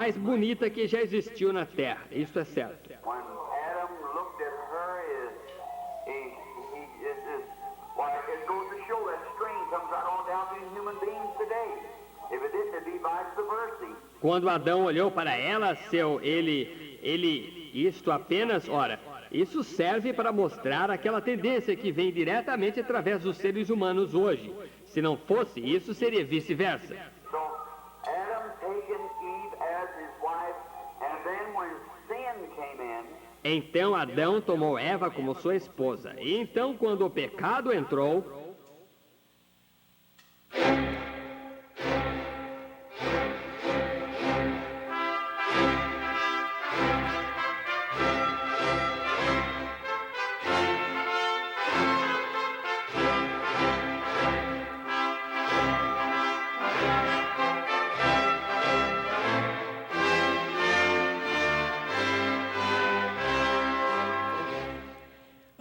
mais bonita que já existiu na Terra, isso é certo. When Adam looked at her, it goes to show that strain comes right on down to human beings today. If it didn't, it'd be vice versa. Quando Adão olhou para ela, isto apenas, ora, isso serve para mostrar aquela tendência que vem diretamente através dos seres humanos hoje. Se não fosse isso, seria vice-versa. So Adam taken Eve as his wife, and then when sin came in, Então Adão tomou Eva como sua esposa. E então, quando o pecado entrou,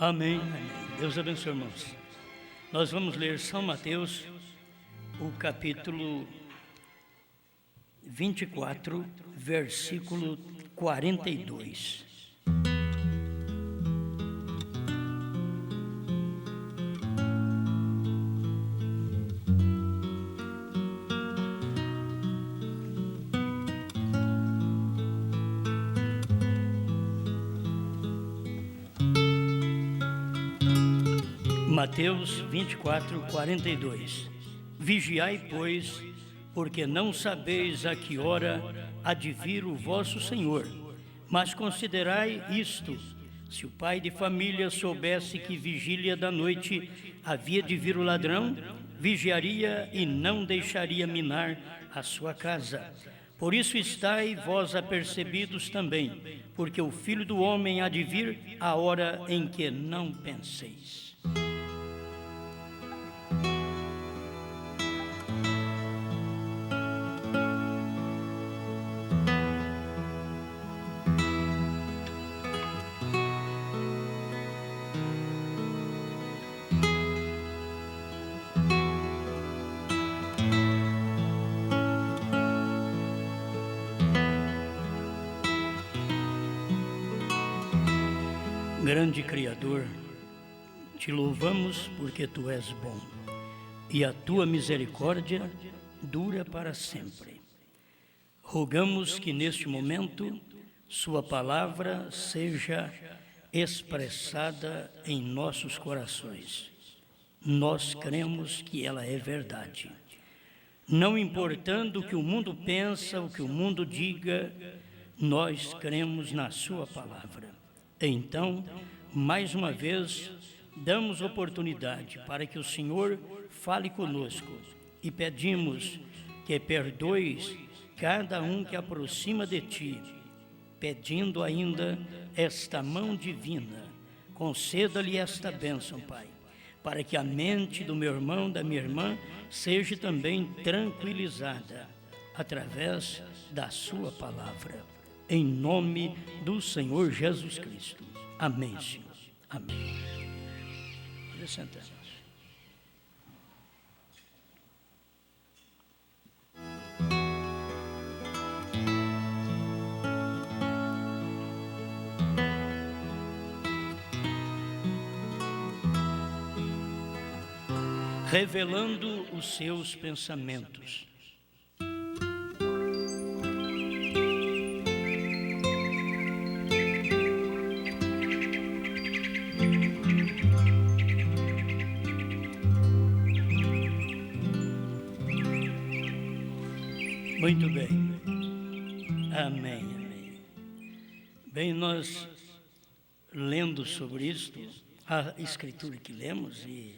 Amém, amém. Deus abençoe, irmãos. Nós vamos ler São Mateus, o capítulo 24, versículo 42. Mateus 24, 42. Vigiai, pois, porque não sabeis a que hora há de vir o vosso Senhor. Mas considerai isto: se o pai de família soubesse que vigília da noite havia de vir o ladrão, vigiaria e não deixaria minar a sua casa. Por isso estai vós apercebidos também, porque o Filho do Homem há de vir a hora em que não penseis. Grande Criador, te louvamos porque Tu és bom, e a Tua misericórdia dura para sempre. Rogamos que neste momento Sua palavra seja expressada em nossos corações. Nós cremos que ela é verdade. Não importando o que o mundo pensa, o que o mundo diga, nós cremos na Sua palavra. Então, mais uma vez, damos oportunidade para que o Senhor fale conosco e pedimos que perdoes cada um que aproxima de Ti, pedindo ainda esta mão divina. Conceda-lhe esta bênção, Pai, para que a mente do meu irmão, da minha irmã, seja também tranquilizada através da Sua palavra. Em nome do Senhor Jesus Cristo. Amém, Senhor. Amém. Pode sentar. Revelando os seus pensamentos. Muito bem. Amém, amém. Bem, nós lendo sobre isto, a escritura que lemos e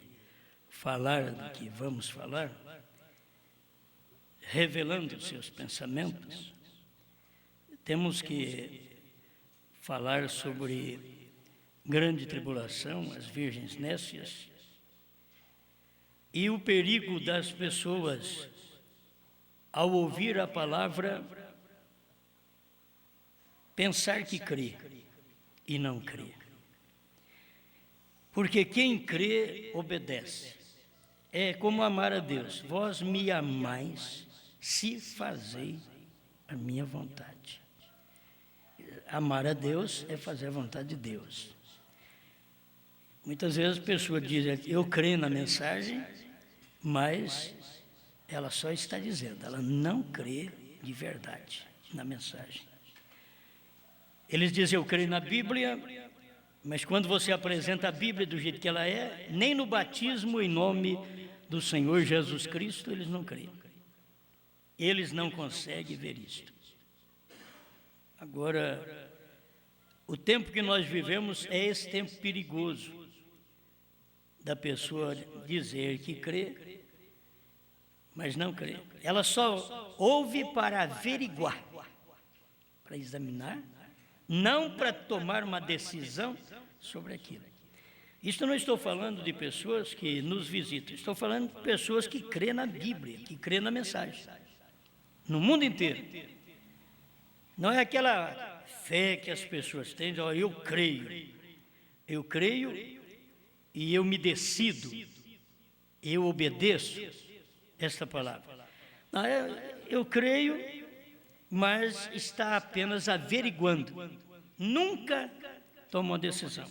falar do que vamos falar, revelando os seus pensamentos, temos que falar sobre grande tribulação, as virgens nécias, e o perigo das pessoas ao ouvir a palavra, pensar que crê e não crê. Porque quem crê, obedece. É como amar a Deus. Vós me amais se fazei a minha vontade. Amar a Deus é fazer a vontade de Deus. Muitas vezes a pessoa diz, eu creio na mensagem, mas ela só está dizendo, ela não crê de verdade na mensagem. Eles dizem, eu creio na Bíblia, mas quando você apresenta a Bíblia do jeito que ela é, nem no batismo em nome do Senhor Jesus Cristo, eles não creem. Eles não conseguem ver isto. Agora, o tempo que nós vivemos é esse tempo perigoso da pessoa dizer que crê, mas não crê. Ela só ouve para averiguar, para examinar, não para tomar uma decisão sobre aquilo. Isto eu não estou falando de pessoas que nos visitam, estou falando de pessoas que crêem na Bíblia, que crêem na mensagem, no mundo inteiro. Não é aquela fé que as pessoas têm, eu creio e eu me decido, eu obedeço esta palavra. Não, eu creio, mas está apenas averiguando, nunca toma uma decisão.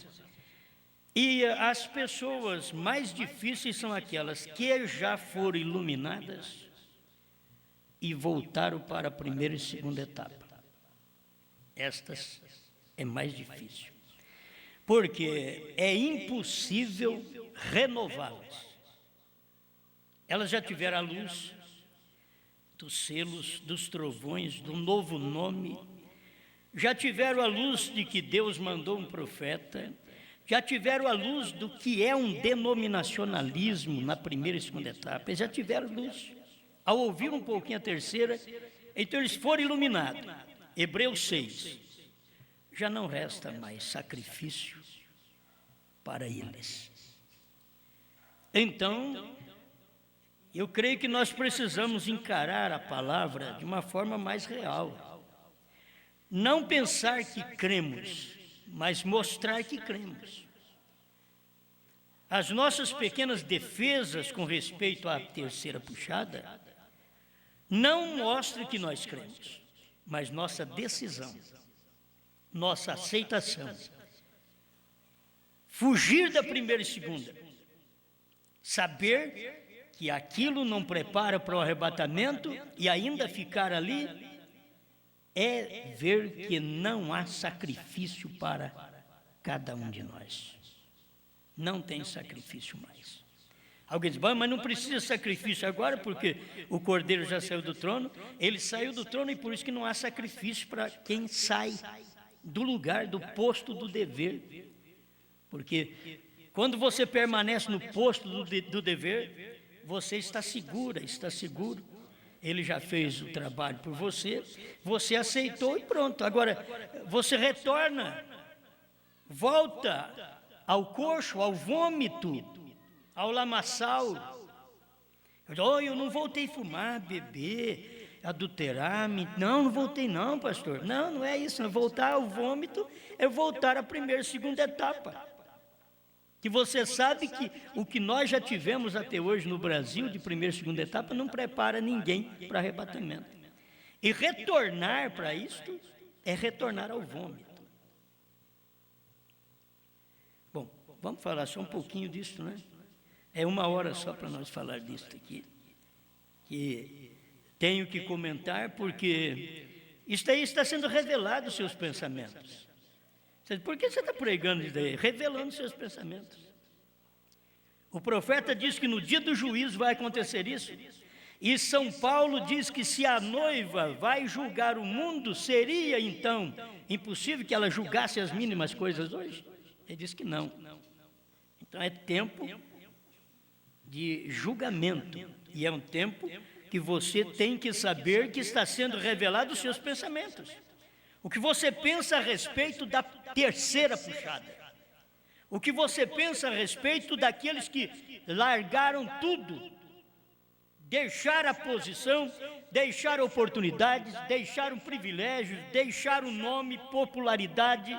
E as pessoas mais difíceis são aquelas que já foram iluminadas e voltaram para a primeira e segunda etapa. Estas é mais difícil, porque é impossível renová-las. Elas já tiveram a luz dos selos, dos trovões, do novo nome, já tiveram a luz de que Deus mandou um profeta, já tiveram a luz do que é um denominacionalismo na primeira e segunda etapa, eles já tiveram luz. Ao ouvir um pouquinho a terceira, então eles foram iluminados. Hebreus 6, já não resta mais sacrifício para eles. Então, eu creio que nós precisamos encarar a palavra de uma forma mais real. Não pensar que cremos, mas mostrar que cremos. As nossas pequenas defesas com respeito à terceira puxada não mostram que nós cremos, mas nossa decisão, nossa aceitação. Fugir da primeira e segunda, saber que aquilo não prepara para o arrebatamento e ainda ficar ali, é ver que não há sacrifício para cada um de nós. Não tem sacrifício mais. Alguém diz, mas não precisa de sacrifício agora, porque o Cordeiro já saiu do trono. Ele saiu do trono e por isso que não há sacrifício para quem sai do lugar, do posto do dever. Porque quando você permanece no posto do dever, você está segura, está seguro. Ele já fez o trabalho por você, você aceitou e pronto. Agora, você retorna, volta ao coxo, ao vômito, ao lamaçal. Eu não voltei a fumar, beber, adulterar. Não voltei não, pastor. Não é isso. Voltar ao vômito é voltar à primeira e segunda etapa. Que você sabe que o que nós já tivemos até hoje no Brasil, de primeira e segunda etapa, não prepara ninguém para arrebatamento. E retornar para isto é retornar ao vômito. Bom, vamos falar só um pouquinho disso, né? É 1 hora só para nós falar disso aqui. Que tenho que comentar porque isso aí está sendo revelado os seus pensamentos. Por que você está pregando isso daí? Revelando seus pensamentos. O profeta diz que no dia do juízo vai acontecer isso. E São Paulo diz que se a noiva vai julgar o mundo, seria então impossível que ela julgasse as mínimas coisas hoje? Ele diz que não. Então é tempo de julgamento. E é um tempo que você tem que saber que está sendo revelado os seus pensamentos. O que você pensa a respeito da terceira puxada. O que você pensa a respeito daqueles que largaram tudo, deixaram a posição, deixaram oportunidades, deixaram privilégios, deixaram nome, popularidade,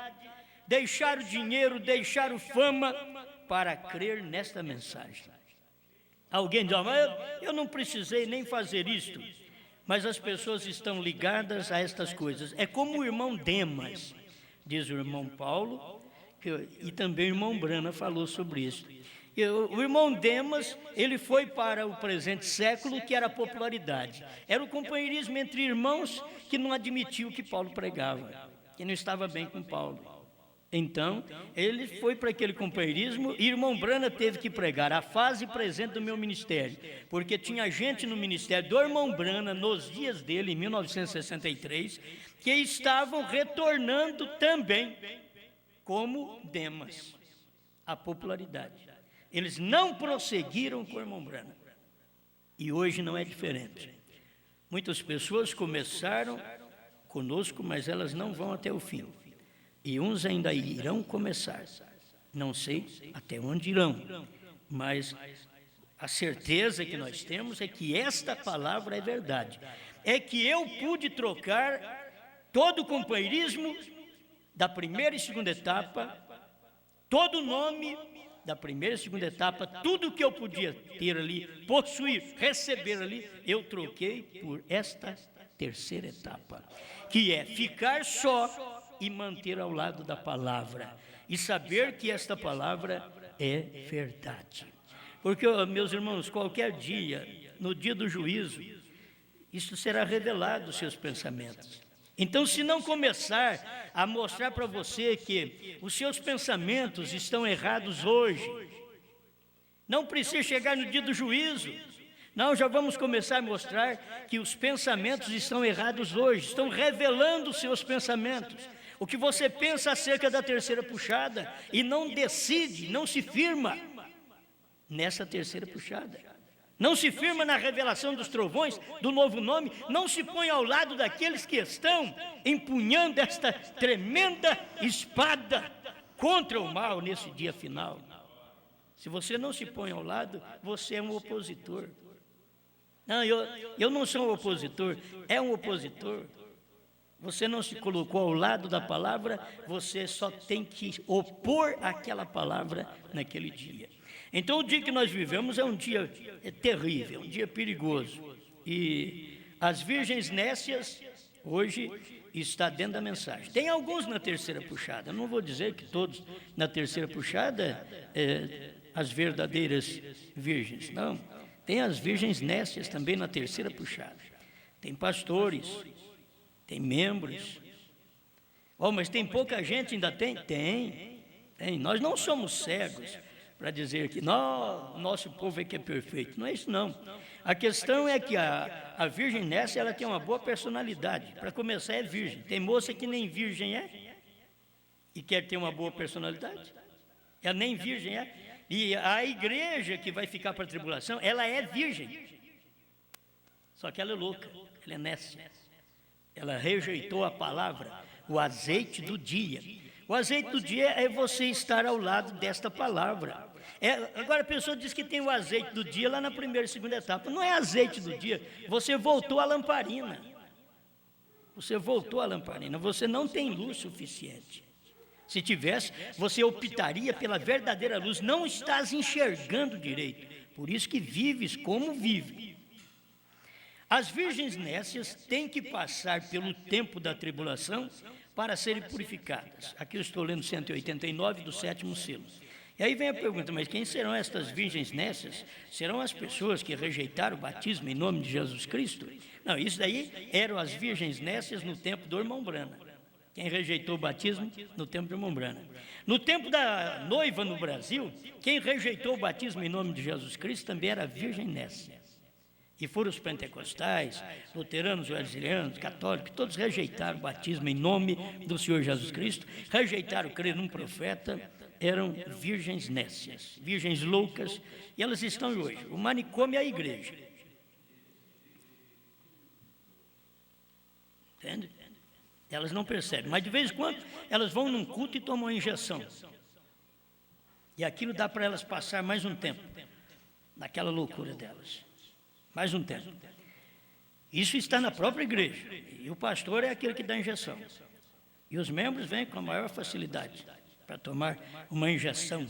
deixaram dinheiro, deixaram fama para crer nesta mensagem. Alguém diz, mas eu não precisei nem fazer isto. mas as pessoas estão ligadas a estas coisas. É como o irmão Demas, diz o irmão Paulo, e também o irmão Brana falou sobre isso. E o irmão Demas, ele foi para o presente século, que era a popularidade. Era o companheirismo entre irmãos que não admitiu o que Paulo pregava, que não estava bem com Paulo. Então, ele foi para aquele companheirismo e irmão Brana teve que pregar a fase presente do meu ministério, porque tinha gente no ministério do irmão Brana, nos dias dele, em 1963, que estavam retornando também, como Demas, a popularidade. Eles não prosseguiram com o irmão Brana. E hoje não é diferente. Muitas pessoas começaram conosco, mas elas não vão até o fim. E uns ainda irão começar. Não sei até onde irão, mas a certeza que nós temos é que esta palavra é verdade. É que eu pude trocar todo o companheirismo da primeira e segunda etapa, todo o nome da primeira e segunda etapa, tudo que eu podia ter ali, possuir, receber ali, eu troquei por esta terceira etapa, que é ficar só e manter ao lado da palavra, e saber que esta palavra é verdade. Porque, meus irmãos, qualquer dia, no dia do juízo, isso será revelado, os seus pensamentos. Então, se não começar a mostrar para você que os seus pensamentos estão errados hoje, não precisa chegar no dia do juízo. Não, já vamos começar a mostrar que os pensamentos estão errados hoje, estão revelando os seus pensamentos. O que você pensa acerca da terceira puxada e não decide, não se firma nessa terceira puxada. Não se firma na revelação dos trovões, do novo nome, não se põe ao lado daqueles que estão empunhando esta tremenda espada contra o mal nesse dia final. Se você não se põe ao lado, você é um opositor. Não, eu não sou um opositor, é um opositor. Você não se colocou ao lado da palavra, você só tem que opor aquela palavra naquele dia. Então, o dia que nós vivemos é um dia terrível, um dia perigoso. E as virgens nécias, hoje, está dentro da mensagem. Tem alguns na terceira puxada, eu não vou dizer que todos na terceira puxada, as verdadeiras virgens, não. Tem as virgens nécias também na terceira puxada. Tem pastores, tem membros. Mas tem pouca gente, ainda tem? Tem. Nós não somos cegos para dizer que nosso povo é que é perfeito. Não é isso, não. A questão é que a virgem nécia, ela tem uma boa personalidade. Para começar, é virgem. Tem moça que nem virgem é e quer ter uma boa personalidade. Ela nem virgem é. E a igreja que vai ficar para a tribulação, ela é virgem. Só que ela é louca, ela é nécia. Ela rejeitou a palavra, o azeite do dia. O azeite do dia é você estar ao lado desta palavra. Agora a pessoa diz que tem o azeite do dia lá na primeira e segunda etapa. Não é azeite do dia, você voltou à lamparina. Você voltou à lamparina, você não tem luz suficiente. Se tivesse, você optaria pela verdadeira luz. Não estás enxergando direito, por isso que vives como vive. As virgens nécias têm que passar pelo tempo da tribulação para serem purificadas. Aqui eu estou lendo 189 do 7º selo. E aí vem a pergunta, mas quem serão estas virgens nécias? Serão as pessoas que rejeitaram o batismo em nome de Jesus Cristo? Não, isso daí eram as virgens nécias no tempo do irmão Brana. Quem rejeitou o batismo no tempo do irmão Brana. No tempo da noiva no Brasil, quem rejeitou o batismo em nome de Jesus Cristo também era a virgem nécia. E foram os pentecostais, luteranos, wesleyanianos, católicos, todos rejeitaram o batismo em nome do Senhor Jesus Cristo, rejeitaram crer num profeta, eram virgens nécias, virgens loucas, e elas estão hoje. O manicômio é a igreja. Entende? Elas não percebem, mas de vez em quando elas vão num culto e tomam uma injeção. E aquilo dá para elas passar mais um tempo, naquela loucura delas. Mais um tempo. Isso está na própria igreja. E o pastor é aquele que dá a injeção. E os membros vêm com a maior facilidade para tomar uma injeção.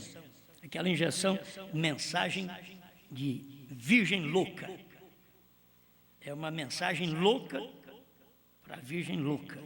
Aquela injeção, mensagem de virgem louca. É uma mensagem louca para a virgem louca.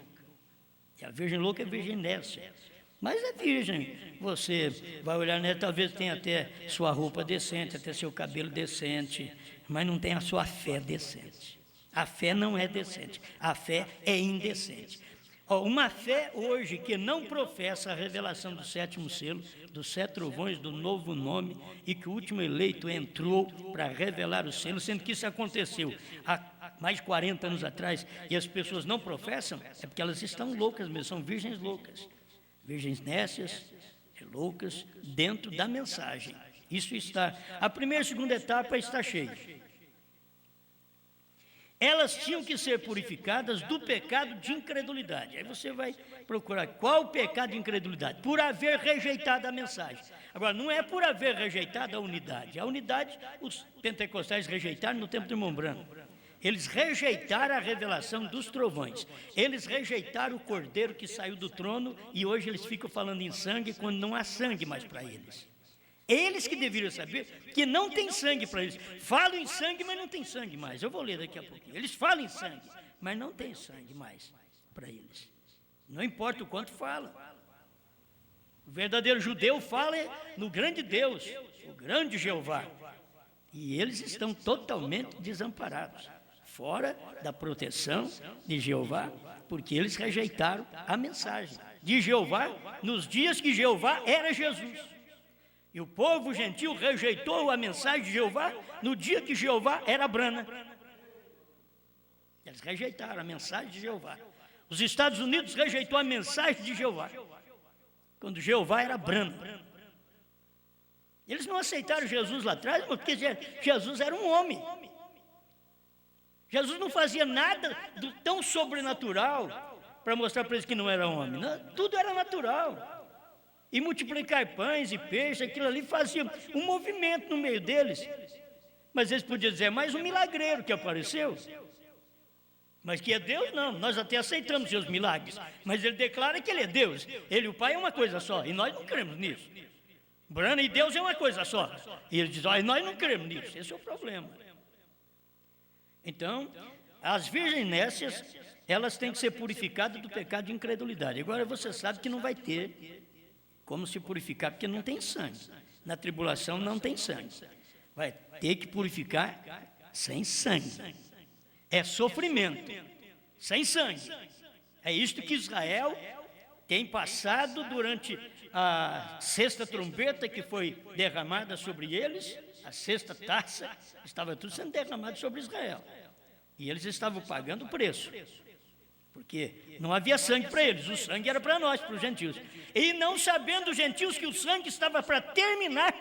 E a virgem louca é virgem Nécia. Mas é virgem. Você vai olhar nela, talvez tenha até sua roupa decente, até seu cabelo decente, mas não tem a sua fé decente. A fé não é decente. A fé é indecente. Uma fé hoje que não professa a revelação do sétimo selo, dos 7 trovões, do novo nome, e que o último eleito entrou para revelar o selo, sendo que isso aconteceu há mais de 40 anos atrás, e as pessoas não professam, é porque elas estão loucas mesmo, são virgens loucas. Virgens nécias, loucas, dentro da mensagem. Isso está, a primeira e segunda etapa está cheia. Elas tinham que ser purificadas do pecado de incredulidade. Aí você vai procurar qual o pecado de incredulidade? Por haver rejeitado a mensagem. Agora, não é por haver rejeitado a unidade. A unidade, os pentecostais rejeitaram no tempo de irmão Branham. Eles rejeitaram a revelação dos trovões. Eles rejeitaram o cordeiro que saiu do trono e hoje eles ficam falando em sangue quando não há sangue mais para eles. Eles que deveriam saber que não tem sangue para eles. Falam em sangue, mas não tem sangue mais. Eu vou ler daqui a pouquinho. Eles falam em sangue, mas não tem sangue mais para eles. Não importa o quanto fala. O verdadeiro judeu fala no grande Deus, o grande Jeová. E eles estão totalmente desamparados, fora da proteção de Jeová, porque eles rejeitaram a mensagem de Jeová nos dias que Jeová era Jesus. E o povo gentil rejeitou a mensagem de Jeová no dia que Jeová era Brana. Eles rejeitaram a mensagem de Jeová. Os Estados Unidos rejeitou a mensagem de Jeová quando Jeová era Brana. Eles não aceitaram Jesus lá atrás, porque Jesus era um homem. Jesus não fazia nada tão sobrenatural para mostrar para eles que não era homem. Não, tudo era natural. E multiplicar pães e peixes, aquilo ali fazia um movimento no meio deles. Mas eles podiam dizer, mais um milagreiro que apareceu. Mas que é Deus, não. Nós até aceitamos seus milagres. Mas ele declara que ele é Deus. Ele e o Pai é uma coisa só. E nós não cremos nisso. Brana e Deus é uma coisa só. E ele diz, nós não cremos nisso. Esse é o problema. Então, as virgens nécias, elas têm que ser purificadas do pecado de incredulidade. Agora você sabe que não vai ter como se purificar, porque não tem sangue. Na tribulação não tem sangue. Vai ter que purificar sem sangue. É sofrimento, sem sangue. É isto que Israel tem passado durante a 6ª trombeta que foi derramada sobre eles, a 6ª taça, estava tudo sendo derramado sobre Israel. E eles estavam pagando o preço. Porque não havia sangue para eles, o sangue era para nós, para os gentios. E não sabendo os gentios que o sangue estava para terminar,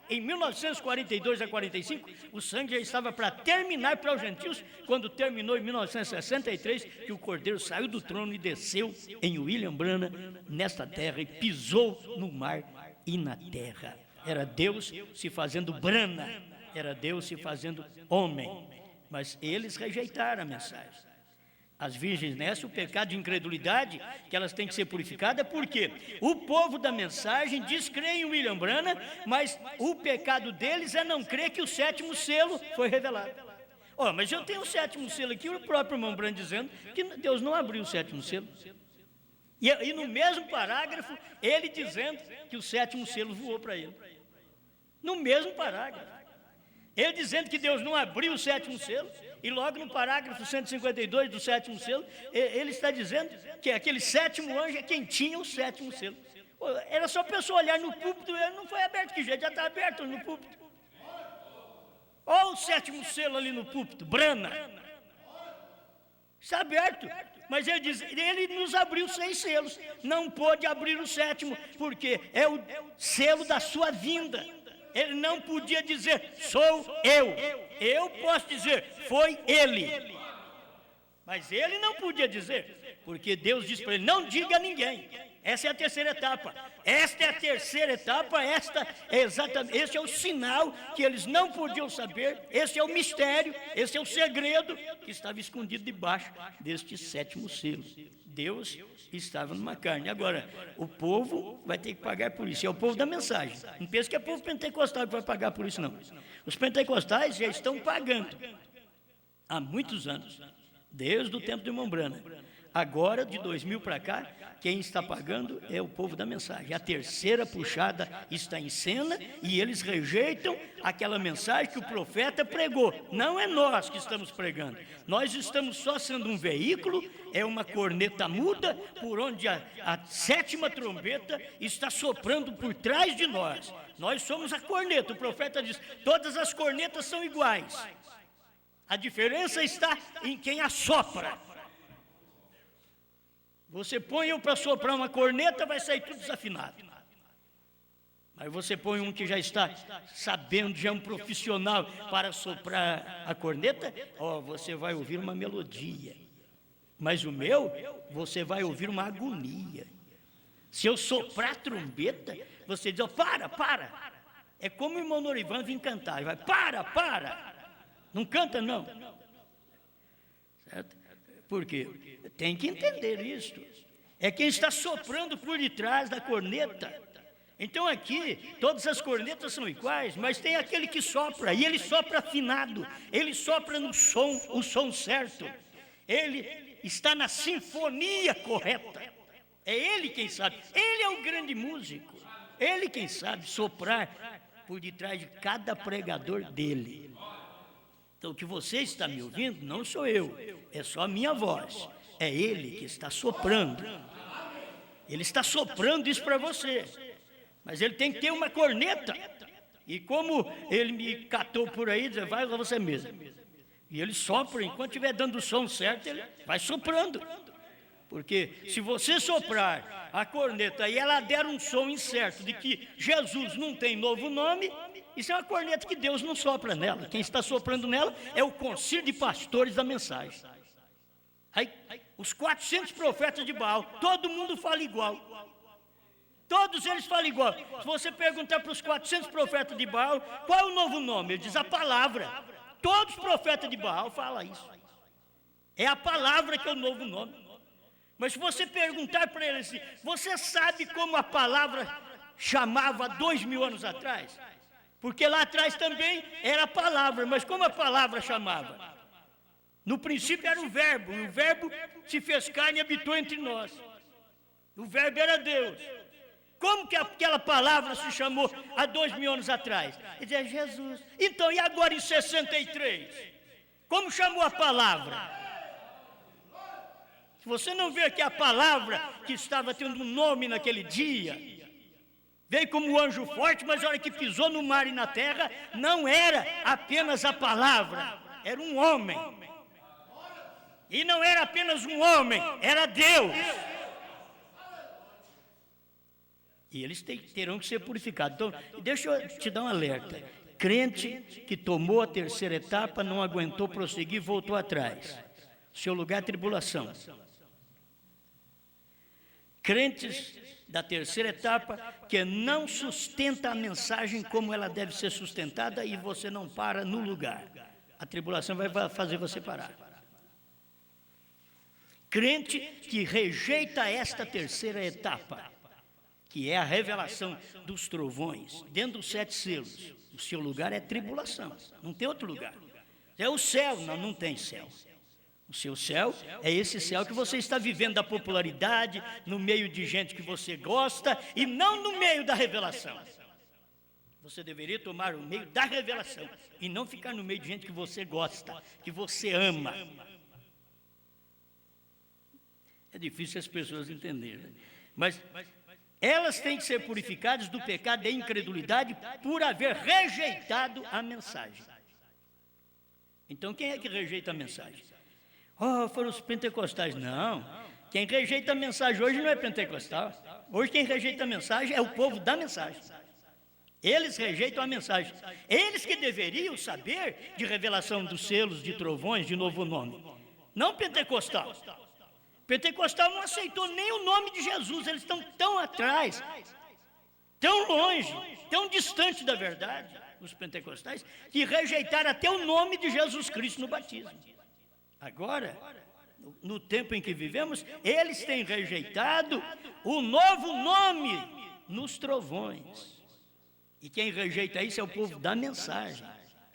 em 1942 a 45, o sangue já estava para terminar para os gentios, quando terminou em 1963, que o Cordeiro saiu do trono e desceu em William Branham, nesta terra, e pisou no mar e na terra. Era Deus se fazendo Branham, era Deus se fazendo homem. Mas eles rejeitaram a mensagem. As virgens nécias, o pecado de incredulidade, que elas têm que ser purificadas, porque o povo da mensagem diz crer em William Branham, mas o pecado deles é não crer que o 7º selo foi revelado. Mas eu tenho o 7º selo aqui, o próprio irmão Branham dizendo que Deus não abriu o 7º selo. E no mesmo parágrafo, ele dizendo que o 7º selo voou para ele. No mesmo parágrafo. Ele dizendo que Deus não abriu o 7º selo. E logo no parágrafo 152 do 7º selo, ele está dizendo que aquele 7º anjo é quem tinha o 7º selo. Era só a pessoa olhar no púlpito, ele não foi aberto, que jeito, já está aberto no púlpito. Olha o 7º selo ali no púlpito, Brana. Está aberto, mas ele diz, ele nos abriu 6 selos, não pôde abrir o 7º, porque é o selo da sua vinda. Ele não podia dizer, sou eu. Eu posso dizer, foi ele. Mas ele não podia dizer, porque Deus disse para ele, não diga a ninguém. Essa é a 3ª etapa. Esta é a 3ª etapa, esse é o sinal que eles não podiam saber, esse é o mistério, esse é o segredo que estava escondido debaixo deste 7º selo. Deus estava numa carne. Agora, o povo vai ter que pagar por isso. É o povo da mensagem. Não pensa que é o povo pentecostal que vai pagar por isso, não. Os pentecostais já estão pagando. há muitos anos, desde o tempo de irmão Branham. Agora, de 2000 para cá, quem está pagando é o povo da mensagem. A terceira puxada está em cena e eles rejeitam aquela mensagem que o profeta pregou. Não é nós que estamos pregando. Nós estamos só sendo um veículo, é uma corneta muda, por onde a sétima trombeta está soprando por trás de nós. Nós somos a corneta. O profeta diz, todas as cornetas são iguais. A diferença está em quem assopra. Você põe eu para soprar uma corneta, vai sair tudo desafinado. Mas você põe um que já está sabendo, já é um profissional para soprar a corneta, você vai ouvir uma melodia. Mas o meu, você vai ouvir uma agonia. Se eu soprar a trombeta, você diz, para. É como o irmão Norivan vir cantar, ele vai, para. Não canta, não. Certo? Por quê? Tem que entender isto. É quem está soprando por detrás da corneta. Então aqui, todas as cornetas são iguais, mas tem aquele que sopra, e ele sopra afinado, ele sopra no som, o som certo. Ele está na sinfonia correta. É ele quem sabe. Ele é o grande músico. Ele quem sabe soprar por detrás de cada pregador dele. Então, o que você está me ouvindo não sou eu, é só a minha voz. É ele que está soprando. Ele está soprando isso para você. Mas ele tem que ter uma corneta. E como ele me catou por aí, diz, vai lá você mesmo. E ele sopra, enquanto estiver dando o som certo, ele vai soprando. Porque se você soprar a corneta e ela der um som incerto de que Jesus não tem novo nome, isso é uma corneta que Deus não sopra nela. Quem está soprando nela é o concílio de pastores da mensagem. Aí, os 400 profetas de Baal, todo mundo fala igual. Todos eles falam igual. Se você perguntar para os 400 profetas de Baal, qual é o novo nome? Ele diz a palavra. Todos os profetas de Baal falam isso. É a palavra que é o novo nome. Mas se você perguntar para eles assim, você sabe como a palavra chamava 2000 anos atrás? Porque lá atrás também era a palavra, mas como a palavra chamava? No princípio era o verbo se fez carne e habitou entre nós. O verbo era Deus. Como que aquela palavra se chamou há 2000 anos atrás? Ele dizia Jesus. Então, e agora em 63? Como chamou a palavra? Se você não vê que a palavra que estava tendo um nome naquele dia, veio como um anjo forte, mas a hora que pisou no mar e na terra, não era apenas a palavra, era um homem. E não era apenas um homem, era Deus. E eles terão que ser purificados. Então, deixa eu te dar um alerta. Crente que tomou a terceira etapa, não aguentou prosseguir, voltou atrás. Seu lugar é tribulação. Crentes da terceira etapa que não sustenta a mensagem como ela deve ser sustentada e você não para no lugar. A tribulação vai fazer você parar. Crente que rejeita esta terceira etapa, que é a revelação dos trovões, dentro dos 7 selos, o seu lugar é tribulação, não tem outro lugar. É o céu, não tem céu. O seu céu é esse céu que você está vivendo da popularidade, no meio de gente que você gosta, e não no meio da revelação. Você deveria tomar o meio da revelação, e não ficar no meio de gente que você gosta, que você ama. É difícil as pessoas entenderem, mas elas têm que ser purificadas do pecado da incredulidade por haver rejeitado a mensagem. Então, quem é que rejeita a mensagem? Foram os pentecostais. Não, quem rejeita a mensagem hoje não é pentecostal. Hoje quem rejeita a mensagem é o povo da mensagem. Eles rejeitam a mensagem. Eles que deveriam saber de revelação dos selos, de trovões, de novo nome. Não pentecostal. Pentecostal não aceitou nem o nome de Jesus. Eles estão tão atrás, tão longe, tão distante da verdade, os pentecostais, que rejeitaram até o nome de Jesus Cristo no batismo. Agora, no tempo em que vivemos, eles têm rejeitado o novo nome nos trovões. E quem rejeita isso é o povo da mensagem.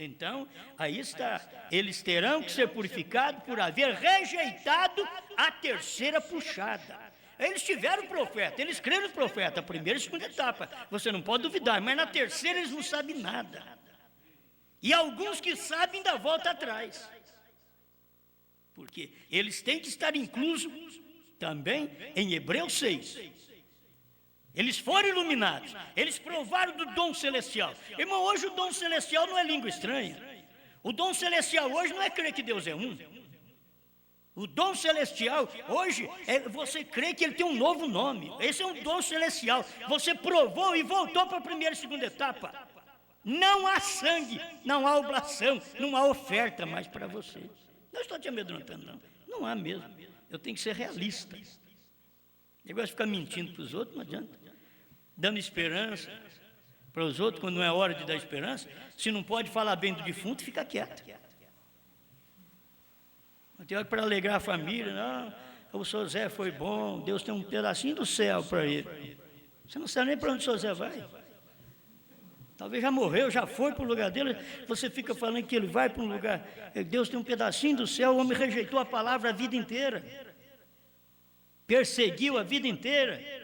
Então, aí está, eles terão que ser purificados por haver rejeitado a terceira puxada. Eles tiveram profeta, eles creram no profeta, a primeira e segunda etapa, você não pode duvidar, mas na terceira eles não sabem nada. E alguns que sabem ainda voltam atrás. Porque eles têm que estar inclusos também em Hebreus 6. Eles foram iluminados, eles provaram do dom celestial. Irmão, hoje o dom celestial não é língua estranha. O dom celestial hoje não é crer que Deus é um. O dom celestial hoje é você crer que ele tem um novo nome. Esse é um dom celestial. Você provou e voltou para a primeira e segunda etapa. Não há sangue, não há oblação, não há oferta mais para você. Não estou te amedrontando, não. Não há mesmo. Eu tenho que ser realista. O negócio de ficar mentindo para os outros não adianta. Dando esperança para os outros, quando não é hora de dar esperança. Se não pode falar bem do defunto, fica quieto. Tem hora para alegrar a família. Não, o seu Zé foi bom, Deus tem um pedacinho do céu para ele. Você não sabe nem para onde o seu Zé vai. Talvez já morreu, já foi para o lugar dele. Você fica falando que ele vai para um lugar. Deus tem um pedacinho do céu. O homem rejeitou a palavra a vida inteira. Perseguiu a vida inteira.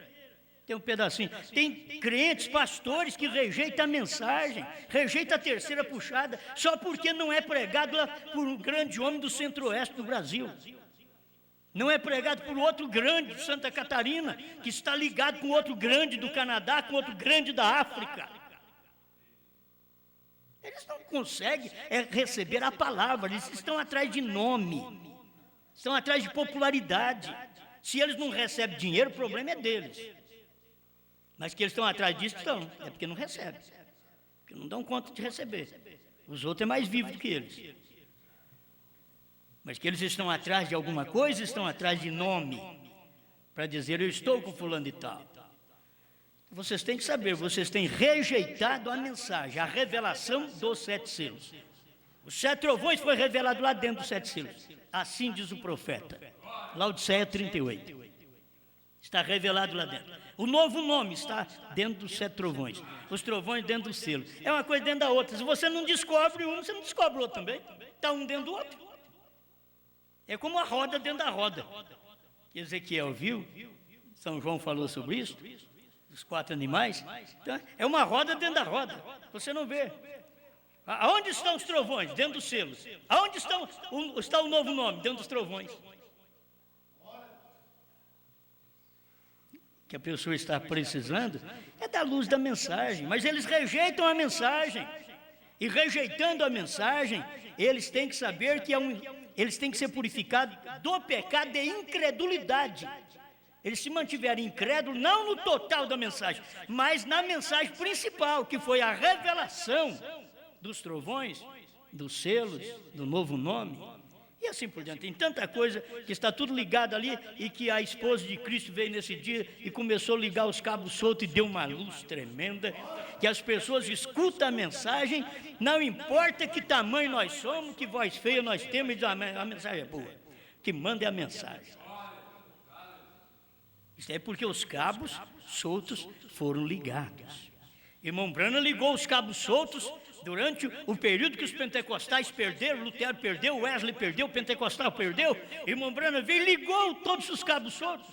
Tem um pedacinho. Tem crentes, pastores que rejeitam a mensagem, rejeitam a terceira puxada, só porque não é pregado lá por um grande homem do centro-oeste do Brasil. Não é pregado por outro grande de Santa Catarina, que está ligado com outro grande do Canadá, com outro grande da África. Eles não conseguem receber a palavra, eles estão atrás de nome, estão atrás de popularidade. Se eles não recebem dinheiro, o problema é deles. Mas que eles estão atrás disso, estão. É porque não recebem. Porque não dão conta de receber. Os outros é mais vivos do que eles. Mas que eles estão atrás de alguma coisa, estão atrás de nome. Para dizer, eu estou com fulano e tal. Vocês têm que saber, vocês têm rejeitado a mensagem, a revelação dos 7 selos. Os 7 trovões foi revelado lá dentro dos 7 selos. Assim diz o profeta. Laodiceia 38. Está revelado lá dentro. O novo nome está dentro dos 7 trovões. Os trovões dentro do selo. É uma coisa dentro da outra. Se você não descobre um, você não descobre o outro também. Está um dentro do outro. É como a roda dentro da roda. Ezequiel viu, São João falou sobre isso, os 4 animais. Então, é uma roda dentro da roda. Você não vê. Aonde estão os trovões? Dentro dos selos. Aonde está o novo nome? Dentro dos trovões. Que a pessoa está precisando é da luz da mensagem, mas eles rejeitam a mensagem, e rejeitando a mensagem, eles têm que saber que eles têm que ser purificados do pecado de incredulidade. Eles se mantiverem incrédulos, não no total da mensagem, mas na mensagem principal, que foi a revelação dos trovões, dos selos, do novo nome, e assim por diante. Tem tanta coisa que está tudo ligado ali, e que a esposa de Cristo veio nesse dia e começou a ligar os cabos soltos e deu uma luz tremenda, que as pessoas escutam a mensagem, não importa que tamanho nós somos, que voz feia nós temos, e a mensagem é boa. O que manda é a mensagem. Isso é porque os cabos soltos foram ligados. Irmão Branham ligou os cabos soltos durante o período que os pentecostais perderam. Lutero perdeu, Wesley perdeu, o pentecostal perdeu. Irmão Branham veio e ligou todos os cabos soltos.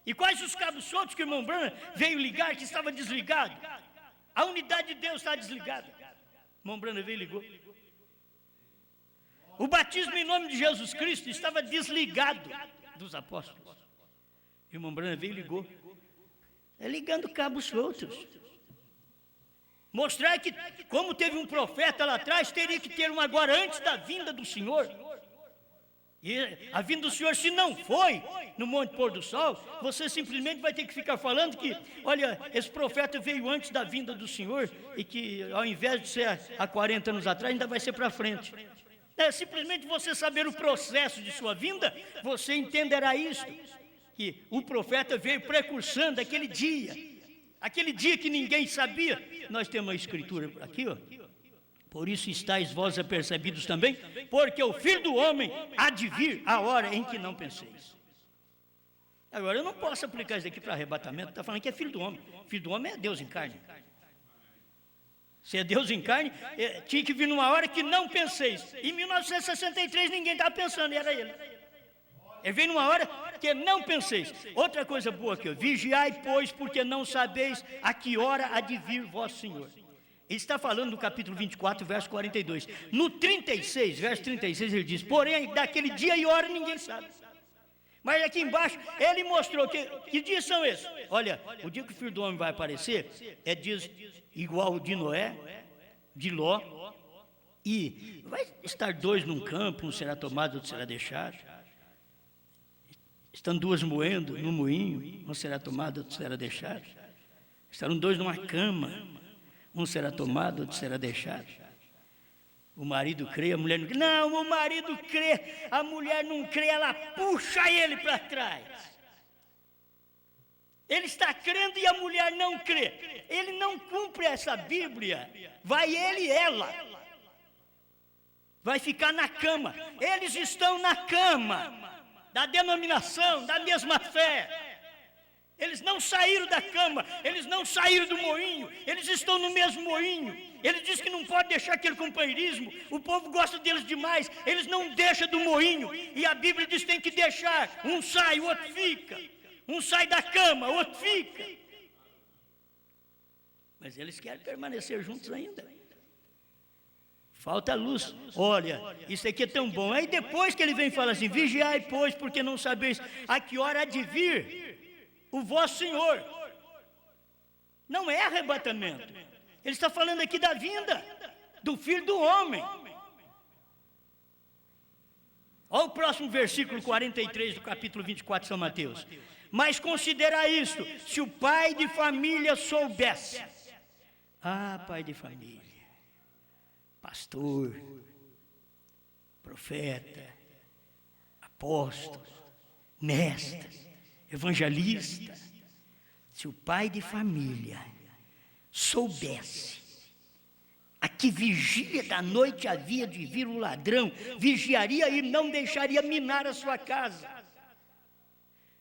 E quais os cabos soltos que o irmão Branham veio ligar, que estava desligado? A unidade de Deus está desligada. O irmão Branham veio e ligou. O batismo em nome de Jesus Cristo estava desligado dos apóstolos. O irmão Branham veio e ligou. É ligando cabos soltos. Mostrar que, como teve um profeta lá atrás, teria que ter um agora antes da vinda do Senhor. E a vinda do Senhor, se não foi no Monte Pôr do Sol, você simplesmente vai ter que ficar falando que, olha, esse profeta veio antes da vinda do Senhor, e que ao invés de ser há 40 anos atrás, ainda vai ser para frente. É simplesmente você saber o processo de sua vinda, você entenderá isso, que o profeta veio precursando aquele dia que ninguém sabia. Nós temos a escritura aqui, ó. Por isso estáis vós apercebidos também, porque o Filho do Homem há de vir a hora em que não penseis. Agora, eu não posso aplicar isso aqui para arrebatamento, está falando que é Filho do Homem. Filho do Homem é Deus em carne. Se é Deus em carne, tinha que vir numa hora que não penseis. Em 1963 ninguém estava pensando, era ele. Ele veio numa hora que não penseis. Outra coisa boa aqui, vigiai, pois, porque não sabeis a que hora há de vir vosso Senhor. Ele está falando no capítulo 24, verso 42. No 36, verso 36, ele diz, porém, daquele dia e hora ninguém sabe. Mas aqui embaixo, ele mostrou que dias são esses. Olha, o dia que o Filho do Homem vai aparecer, é dias igual o de Noé, de Ló, e vai estar dois num campo, um será tomado, outro será deixado. Estão duas moendo no moinho, um será tomado, outro será deixado. Estarão dois numa cama, um será tomado, outro será deixado. O marido crê, a mulher não crê. Não, o marido crê, a mulher não crê, ela puxa ele para trás. Ele está crendo e a mulher não crê. Ele não cumpre essa Bíblia. Vai ele e ela. Vai ficar na cama. Eles estão na cama da denominação, da mesma fé. Eles não saíram da cama, eles não saíram do moinho, eles estão no mesmo moinho. Ele diz que não pode deixar aquele companheirismo, o povo gosta deles demais, eles não deixam do moinho. E a Bíblia diz que tem que deixar, um sai, o outro fica. Um sai da cama, o outro fica. Mas eles querem permanecer juntos ainda. Falta luz. Olha, isso aqui é tão bom. Aí depois que ele vem e fala assim, vigiai, pois, porque não sabeis a que hora há de vir o vosso Senhor. Não é arrebatamento. Ele está falando aqui da vinda do Filho do Homem. Olha o próximo versículo 43 do capítulo 24 de São Mateus. Mas considera isto, se o pai de família soubesse. Ah, pai de família, pastor, profeta, apóstolo, mestre, evangelista, se o pai de família soubesse a que vigília da noite havia de vir o ladrão, vigiaria e não deixaria minar a sua casa.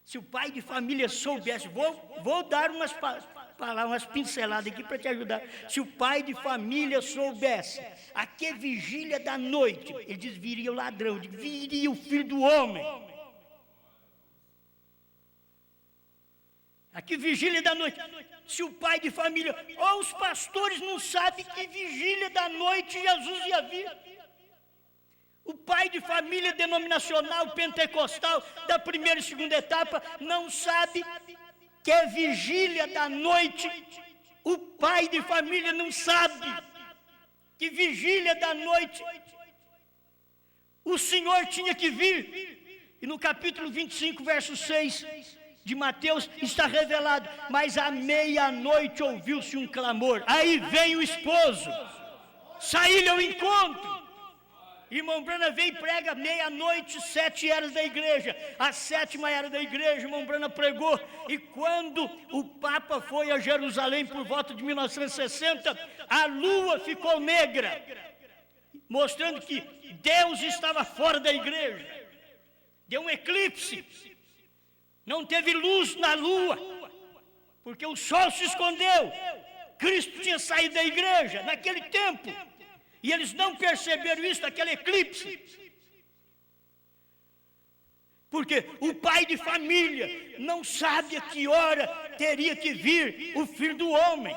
Se o pai de família soubesse, vou dar umas pinceladas aqui para te ajudar. Se o pai de família soubesse a que vigília da noite, ele diz, viria o ladrão, viria o Filho do Homem. Aqui vigília da noite. Se o pai de família, ou os pastores não sabem que vigília da noite Jesus ia vir. O pai de família denominacional pentecostal da primeira e segunda etapa não sabe que é vigília da noite. O pai de família não sabe que vigília da noite o Senhor tinha que vir. E no capítulo 25, verso 6 de Mateus está revelado, mas à meia-noite ouviu-se um clamor. Aí vem o esposo, saí-lhe ao encontro. Irmão Brana vem e prega meia-noite, 7 eras da igreja. A 7ª era da igreja, irmão Brana pregou. E quando o Papa foi a Jerusalém por volta de 1960, a lua ficou negra, mostrando que Deus estava fora da igreja. Deu um eclipse. Não teve luz na lua, porque o sol se escondeu. Cristo tinha saído da igreja naquele tempo. E eles não perceberam isso, aquele eclipse. Porque o pai de família não sabe a que hora teria que vir o Filho do Homem.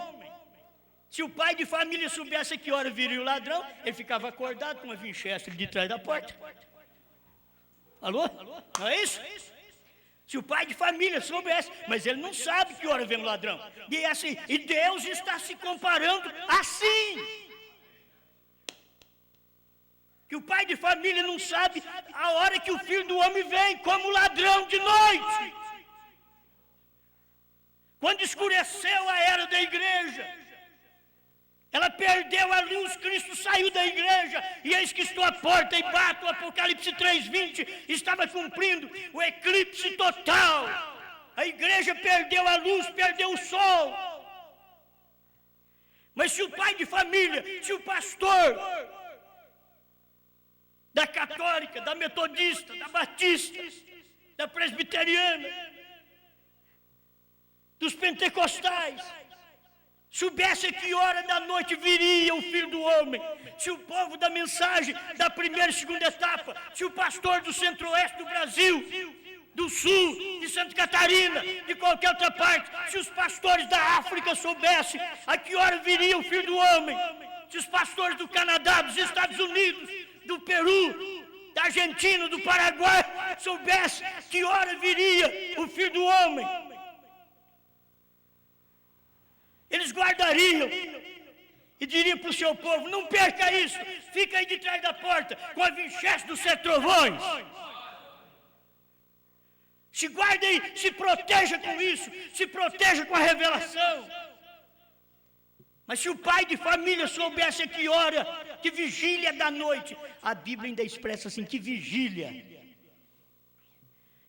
Se o pai de família soubesse a que hora viria o ladrão, ele ficava acordado com uma Winchester de trás da porta. Alô? Não é isso? Se o pai de família soubesse, mas ele não sabe que hora vem o ladrão. E é assim, e Deus está se comparando assim. Que o pai de família não sabe a hora que o Filho do Homem vem, como ladrão de noite. Quando escureceu a era da igreja, ela perdeu a luz, Cristo saiu da igreja, e eis que estou à porta e bato. O Apocalipse 3:20 estava cumprindo o eclipse total. A igreja perdeu a luz, perdeu o sol. Mas se o pai de família, se o pastor da católica, da metodista, da batista, da presbiteriana, dos pentecostais, soubesse a que hora da noite viria o Filho do Homem, se o povo da mensagem da primeira e segunda etapa, se o pastor do centro-oeste do Brasil, do sul, de Santa Catarina, de qualquer outra parte, se os pastores da África soubessem a que hora viria o Filho do Homem, se os pastores do Canadá, dos Estados Unidos, do Peru, da Argentina, do Paraguai, soubessem que hora viria o Filho do Homem, eles guardariam e diriam para o seu povo: não perca isso, fica aí de trás da porta com a vincheste dos sete trovões. Se guarde aí, se proteja com isso, se proteja com a revelação. Mas se o pai de família soubesse a que hora, que vigília da noite, a Bíblia ainda expressa assim, que vigília.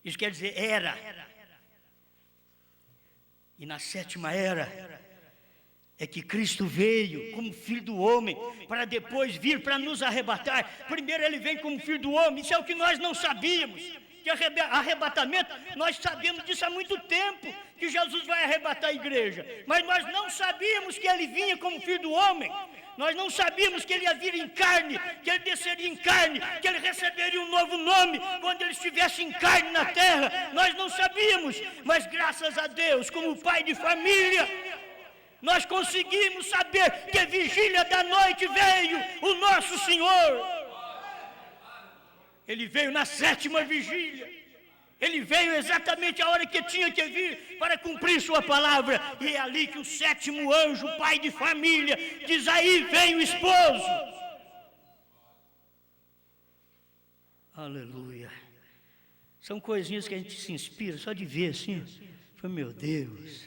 Isso quer dizer era. E na sétima era é que Cristo veio como Filho do Homem, para depois vir para nos arrebatar. Primeiro ele vem como Filho do Homem, isso é o que nós não sabíamos. Que arrebatamento, nós sabemos disso há muito tempo, que Jesus vai arrebatar a igreja. Mas nós não sabíamos que ele vinha como Filho do Homem. Nós não sabíamos que ele ia vir em carne, que ele desceria em carne, que ele receberia um novo nome quando ele estivesse em carne na terra. Nós não sabíamos, mas graças a Deus, como pai de família, nós conseguimos saber que a vigília da noite veio o nosso Senhor. Ele veio na sétima vigília. Ele veio exatamente a hora que tinha que vir para cumprir sua palavra. E é ali que o sétimo anjo, pai de família, diz: aí vem o esposo. Aleluia. São coisinhas que a gente se inspira só de ver assim. Meu Deus,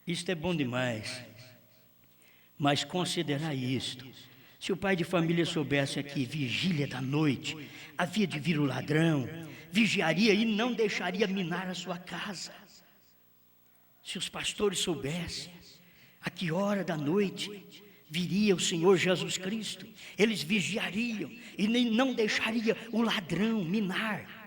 isto é bom demais. Mas considerar isto: se o pai de família soubesse aqui, vigília da noite, havia de vir o ladrão, vigiaria e não deixaria minar a sua casa. Se os pastores soubessem a que hora da noite viria o Senhor Jesus Cristo, eles vigiariam e nem não deixaria o ladrão minar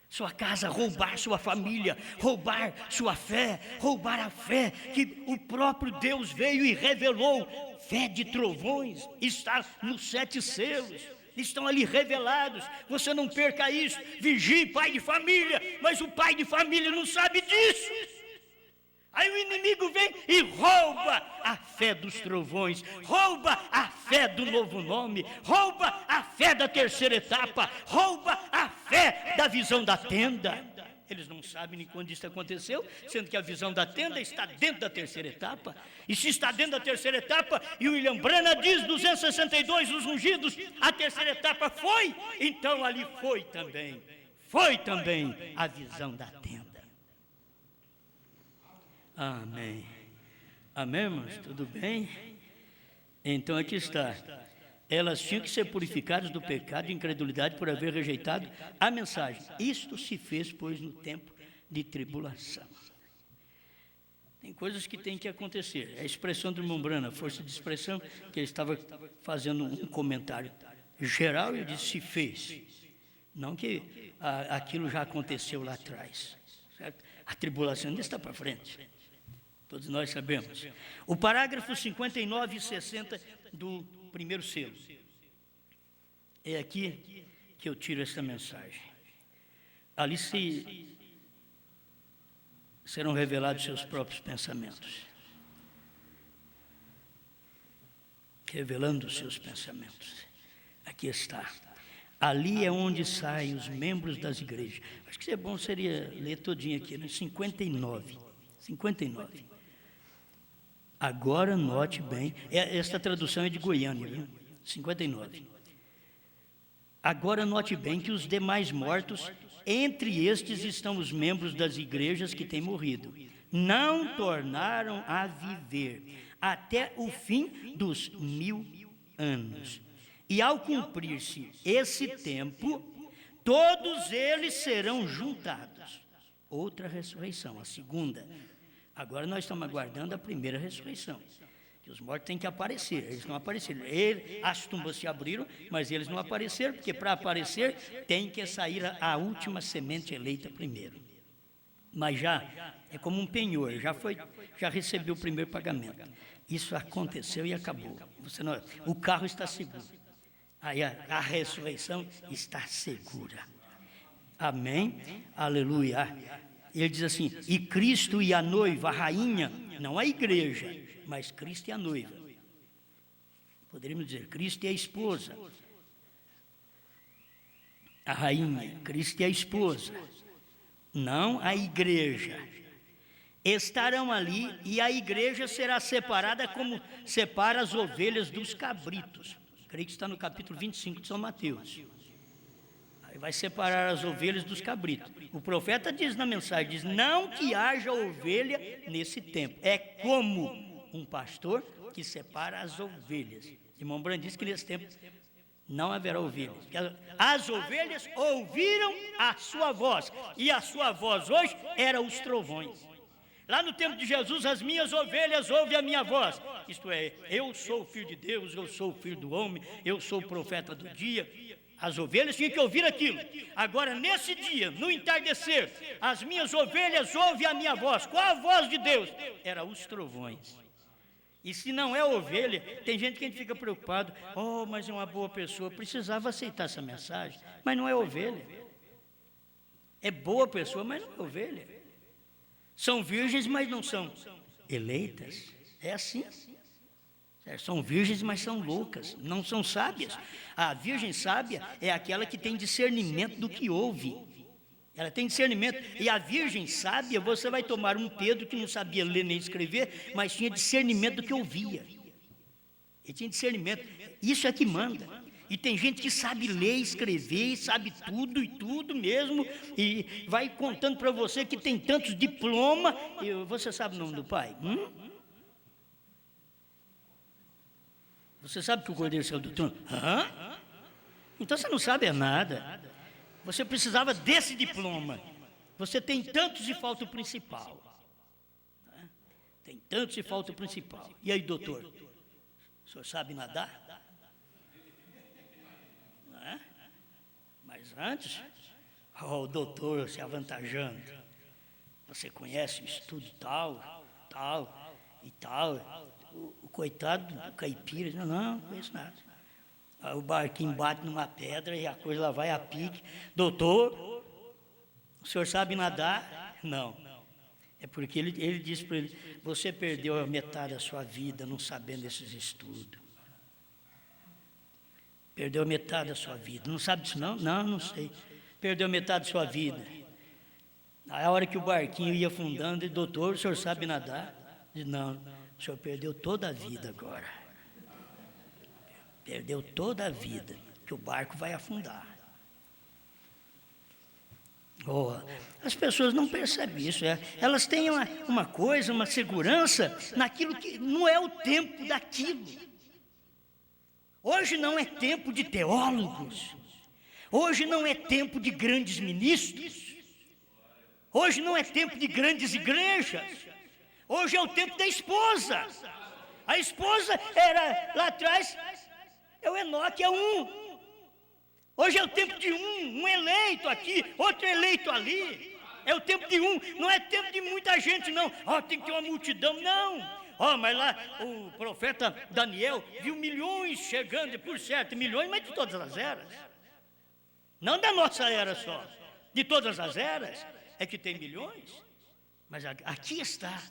sua casa, roubar sua família, roubar sua fé, roubar a fé que o próprio Deus veio e revelou. Fé de trovões está nos 7 selos, estão ali revelados. Você não perca isso. Vigie, pai de família, mas o pai de família não sabe disso. Aí o inimigo vem e rouba a fé dos trovões, rouba a fé do novo nome, rouba a fé da terceira etapa, rouba a fé da visão da tenda. Eles não sabem nem quando isso aconteceu, sendo que a visão da tenda está dentro da terceira etapa. E se está dentro da terceira etapa, e o William Branham diz 262, os ungidos, a terceira etapa foi, então ali foi também a visão da tenda. Amém. Amém, irmãos? Tudo bem? Então aqui está. Elas tinham que ser purificadas do pecado e incredulidade por haver rejeitado a mensagem. Isto se fez, pois, no tempo de tribulação. Tem coisas que têm que acontecer. A expressão do irmão Branham, a força de expressão, que ele estava fazendo um comentário geral, ele disse: se fez. Não que aquilo já aconteceu lá atrás. Certo? A tribulação ainda está para frente. Todos nós sabemos. O parágrafo 59 e 60 do primeiro selo. É aqui que eu tiro essa mensagem. Ali serão revelados seus próprios pensamentos. Revelando os seus pensamentos. Aqui está. Ali é onde saem os membros das igrejas. Acho que é bom seria ler todinho aqui, né? 59. Agora note bem, esta tradução é de Goiânia, viu? 59. Agora note bem que os demais mortos, entre estes estão os membros das igrejas que têm morrido, não tornaram a viver até o fim dos 1000 anos. E ao cumprir-se esse tempo, todos eles serão juntados. Outra ressurreição, a segunda. Agora nós estamos aguardando a primeira ressurreição. Que os mortos têm que aparecer, eles não apareceram. As tumbas se abriram, mas eles não apareceram, porque para aparecer tem que sair a última semente eleita primeiro. mas já é como um penhor, já recebeu o primeiro pagamento. Isso aconteceu e acabou. O carro está seguro. Aí a ressurreição está segura. Amém? Aleluia. Ele diz assim, e Cristo e a noiva, a rainha, não a igreja, mas Cristo e a noiva. Poderíamos dizer, Cristo e a esposa. A rainha, Cristo e a esposa, não a igreja. Estarão ali e a igreja será separada como separa as ovelhas dos cabritos. Creio que está no capítulo 25 de São Mateus. Aí vai separar as ovelhas dos cabritos. O profeta diz na mensagem, diz, não que haja ovelha nesse tempo. É como um pastor que separa as ovelhas. Irmão Brando diz que nesse tempo não haverá ovelhas. As ovelhas ouviram a sua voz. E a sua voz hoje era os trovões. Lá no tempo de Jesus, as minhas ovelhas ouvem a minha voz. Isto é, eu sou o Filho de Deus, eu sou o Filho do homem, eu sou o profeta do dia. As ovelhas tinham que ouvir aquilo. Agora, nesse dia, no entardecer, as minhas ovelhas ouvem a minha voz. Qual a voz de Deus? Era os trovões. E se não é ovelha, tem gente que a gente fica preocupado. Oh, mas é uma boa pessoa, precisava aceitar essa mensagem. Mas não é ovelha. É boa pessoa, mas não é ovelha. São virgens, mas não são eleitas. É assim. São virgens, mas são loucas, não são sábias. A virgem sábia é aquela que tem discernimento do que ouve. Ela tem discernimento. E a virgem sábia, você vai tomar um Pedro que não sabia ler nem escrever, mas tinha discernimento do que ouvia. Ele tinha discernimento. Isso é que manda. E tem gente que sabe ler, escrever, sabe tudo e tudo mesmo, e vai contando para você que tem tantos diplomas. Você sabe o nome do pai? Você sabe que o Cordeiro saiu do trono? Hã? Então você não sabe nada. Você precisava desse diploma. Você tem tantos e falta o principal. Tem tantos e falta o principal. E aí, doutor? O senhor sabe nadar? Mas antes, o doutor se avantajando. Você conhece o estudo tal e tal. O coitado do caipira diz, não conheço nada. Aí o barquinho bate numa pedra e a coisa lá vai a pique. Doutor, o senhor sabe nadar? Não. É porque ele disse para ele, você perdeu a metade da sua vida não sabendo esses estudos. Perdeu metade da sua vida. Não sabe disso não? Não sei. Perdeu metade da sua vida. A hora que o barquinho ia afundando, ele, doutor, o senhor sabe nadar? Ele, não, o senhor perdeu toda a vida agora. Perdeu toda a vida, que o barco vai afundar. Oh, as pessoas não percebem isso. Elas têm uma coisa, uma segurança naquilo que não é o tempo daquilo. Hoje não é tempo de teólogos, hoje não é tempo de grandes ministros, hoje não é tempo de grandes igrejas, hoje é o tempo da esposa. A esposa era lá atrás, é o Enoque, é um. Hoje é o tempo de um eleito aqui, outro eleito ali. É o tempo de um, não é tempo de muita gente não. Tem que ter uma multidão, não. Mas lá o profeta Daniel viu milhões chegando, por certo, milhões, mas de todas as eras. Não da nossa era só, de todas as eras, é que tem milhões. Mas aqui está.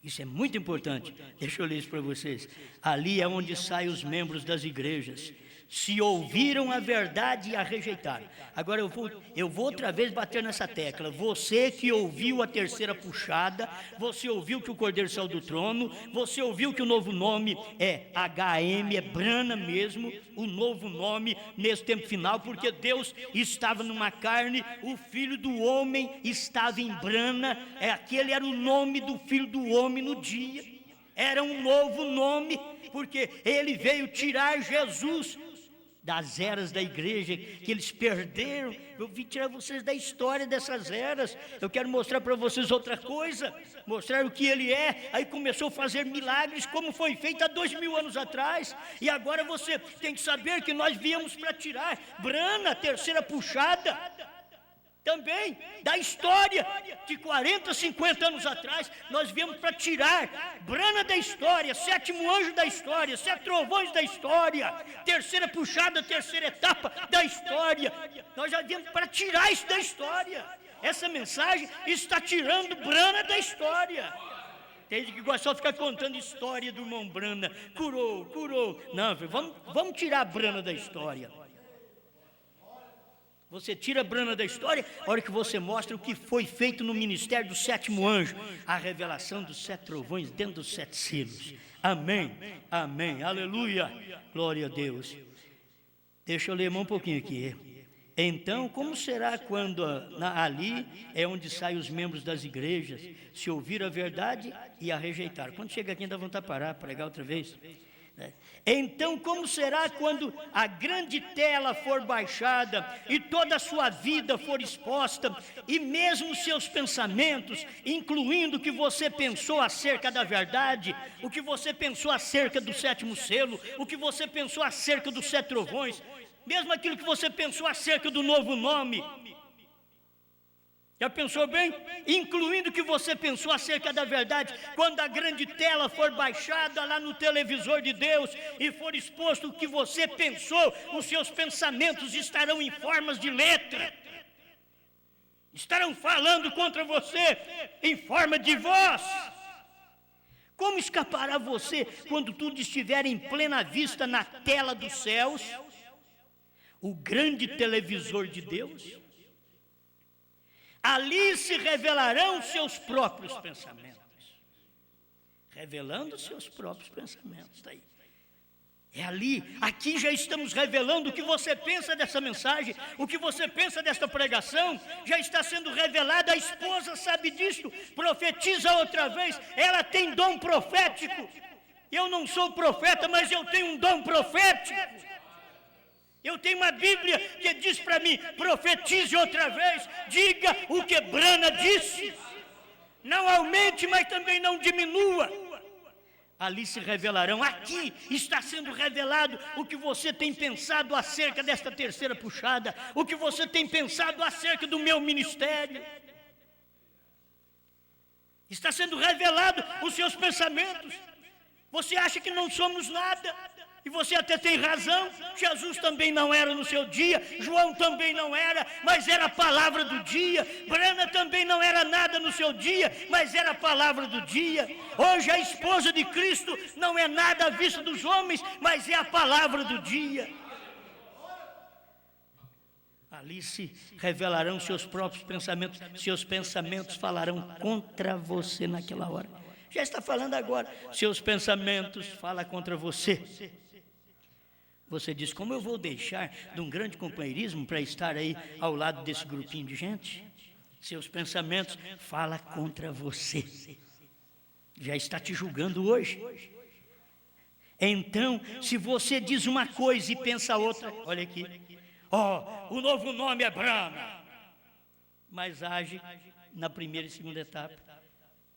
Isso é muito importante. Deixa eu ler isso para vocês. Ali é onde saem os membros das igrejas. Se ouviram a verdade e a rejeitaram. Agora eu vou outra vez bater nessa tecla. Você que ouviu a terceira puxada, você ouviu que o Cordeiro saiu do trono, você ouviu que o novo nome é HM, é Brana mesmo, o novo nome nesse tempo final, porque Deus estava numa carne, o Filho do Homem estava em Brana, aquele era o nome do Filho do Homem no dia, era um novo nome, porque ele veio tirar Jesus das eras da igreja, que eles perderam. Eu vim tirar vocês da história dessas eras. Eu quero mostrar para vocês outra coisa, mostrar o que ele é. Aí começou a fazer milagres, como foi feito há 2000 anos atrás. E agora você tem que saber que nós viemos para tirar Brana, terceira puxada. também da história de 40, 50 anos atrás. Nós viemos para tirar Brana da história, sétimo anjo da história, 7 trovões da história, terceira puxada, terceira etapa da história. Nós já viemos para tirar isso da história. Essa mensagem está tirando Brana da história. Tem gente que gosta só de ficar contando história do irmão Brana. Curou. Não, vamos tirar a Brana da história. Você tira a Brana da história a hora que você mostra o que foi feito no ministério do sétimo anjo, a revelação dos 7 trovões dentro dos 7 selos. Amém, aleluia, glória a Deus. Deixa eu ler um pouquinho aqui. Então, como será quando ali é onde saem os membros das igrejas, se ouvir a verdade e a rejeitar? Quando chega aqui, dá vontade de parar, pregar outra vez. Então, como será quando a grande tela for baixada e toda a sua vida for exposta, e mesmo seus pensamentos, incluindo o que você pensou acerca da verdade, o que você pensou acerca do 7º selo, o que você pensou acerca dos 7 trovões, mesmo aquilo que você pensou acerca do novo nome? Já pensou bem? Incluindo o que você pensou acerca da verdade, quando a grande tela for baixada lá no televisor de Deus e for exposto o que você pensou, os seus pensamentos estarão em formas de letra, estarão falando contra você em forma de voz. Como escapará você quando tudo estiver em plena vista na tela dos céus, o grande televisor de Deus? Ali se revelarão seus próprios pensamentos. Revelando seus próprios pensamentos. Daí. É ali, aqui já estamos revelando o que você pensa dessa mensagem, o que você pensa desta pregação, já está sendo revelado. A esposa sabe disso, profetiza outra vez, ela tem dom profético. Eu não sou profeta, mas eu tenho um dom profético. Eu tenho uma Bíblia que diz para mim: profetize outra vez, diga o que Brana disse. Não aumente, mas também não diminua. Ali se revelarão, aqui está sendo revelado o que você tem pensado acerca desta terceira puxada, o que você tem pensado acerca do meu ministério. Está sendo revelado os seus pensamentos. Você acha que não somos nada? E você até tem razão. Jesus também não era no seu dia, João também não era, mas era a palavra do dia. Brana também não era nada no seu dia, mas era a palavra do dia. Hoje a esposa de Cristo não é nada à vista dos homens, mas é a palavra do dia. Ali se revelarão seus próprios pensamentos, seus pensamentos falarão contra você naquela hora. Já está falando agora, seus pensamentos falam contra você. Você diz: como eu vou deixar de um grande companheirismo para estar aí ao lado desse grupinho de gente? Seus pensamentos falam contra você. Já está te julgando hoje. Então, se você diz uma coisa e pensa outra, olha aqui, o novo nome é Brana, mas age na primeira e segunda etapa.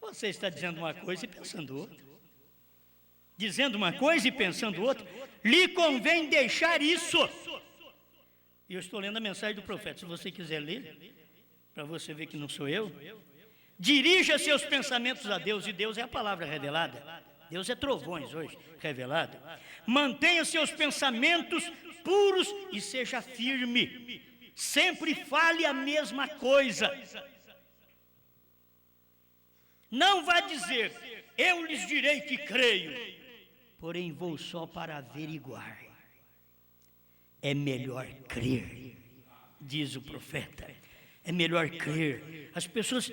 Você está dizendo uma coisa e pensando outra. Dizendo uma coisa e pensando outra. Lhe convém deixar isso. E eu estou lendo a mensagem do profeta. Se você quiser ler, para você ver que não sou eu. Dirija seus pensamentos a Deus. E Deus é a palavra revelada. Deus é trovões hoje, revelado. Mantenha seus pensamentos puros e seja firme. Sempre fale a mesma coisa. Não vá dizer: eu lhes direi que creio, porém vou só para averiguar. É melhor crer, diz o profeta. É melhor crer. As pessoas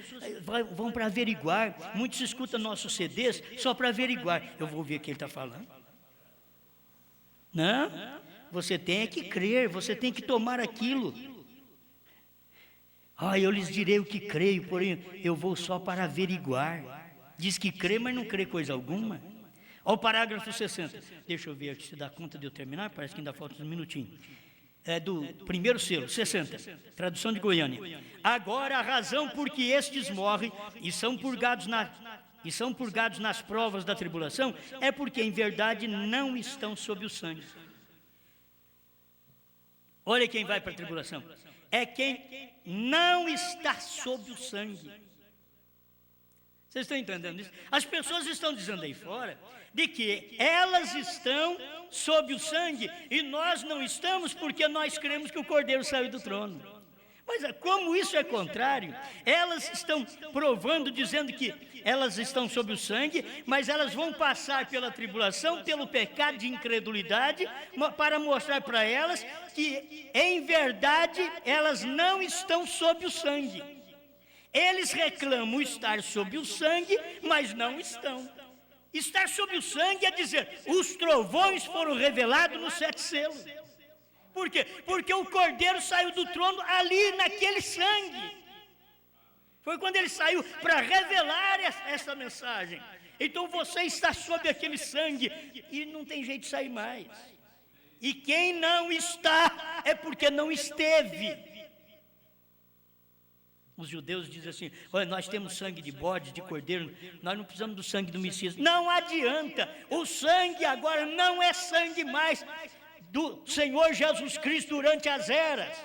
vão para averiguar. Muitos escutam nossos CDs só para averiguar. Eu vou ver o que ele está falando. Não, você tem que crer, você tem que tomar aquilo. Eu lhes direi o que creio, porém eu vou só para averiguar. Diz que crê, mas não crê coisa alguma. Olha o parágrafo 60. Deixa eu ver aqui se dá conta de eu terminar, parece que ainda falta um minutinho. É do primeiro selo, 60, tradução de Goiânia. Agora a razão por que estes morrem e são purgados nas provas da tribulação é porque em verdade não estão sob o sangue. Olha quem vai para a tribulação. é quem não está sob o sangue. Vocês estão entendendo isso? As pessoas estão dizendo aí fora de que elas estão sob o sangue e nós não estamos porque nós cremos que o Cordeiro saiu do trono. Mas como isso é contrário, elas estão provando, dizendo que elas estão sob o sangue, mas elas vão passar pela tribulação, pelo pecado de incredulidade, para mostrar para elas que, em verdade, elas não estão sob o sangue. Eles reclamam estar sob o sangue, mas não estão. Estar sob o sangue é dizer, os trovões foram revelados nos 7 selos. Por quê? Porque o Cordeiro saiu do trono ali naquele sangue. Foi quando ele saiu para revelar essa mensagem. Então você está sob aquele sangue e não tem jeito de sair mais. E quem não está é porque não esteve. Os judeus dizem assim, olha, nós temos sangue de bode, de cordeiro, nós não precisamos do sangue do Messias. Não adianta, o sangue agora não é sangue mais do Senhor Jesus Cristo durante as eras.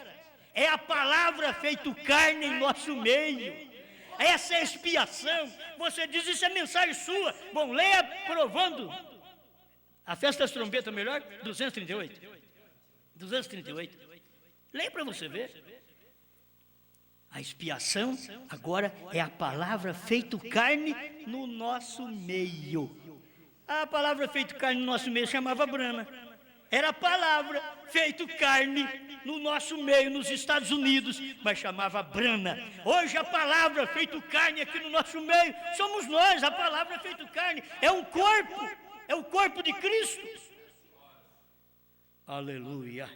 É a palavra feito carne em nosso meio. Essa é a expiação. Você diz, isso é mensagem sua. Bom, leia provando. A festa das trombetas, melhor? 238. 238. Leia para você ver. A expiação agora é a palavra feito carne no nosso meio. A palavra feito carne no nosso meio chamava Brana. Era a palavra feito carne no nosso meio, nos Estados Unidos, mas chamava Brana. Hoje a palavra feito carne aqui no nosso meio, somos nós, a palavra feito carne. É um corpo, é o corpo de Cristo. Aleluia.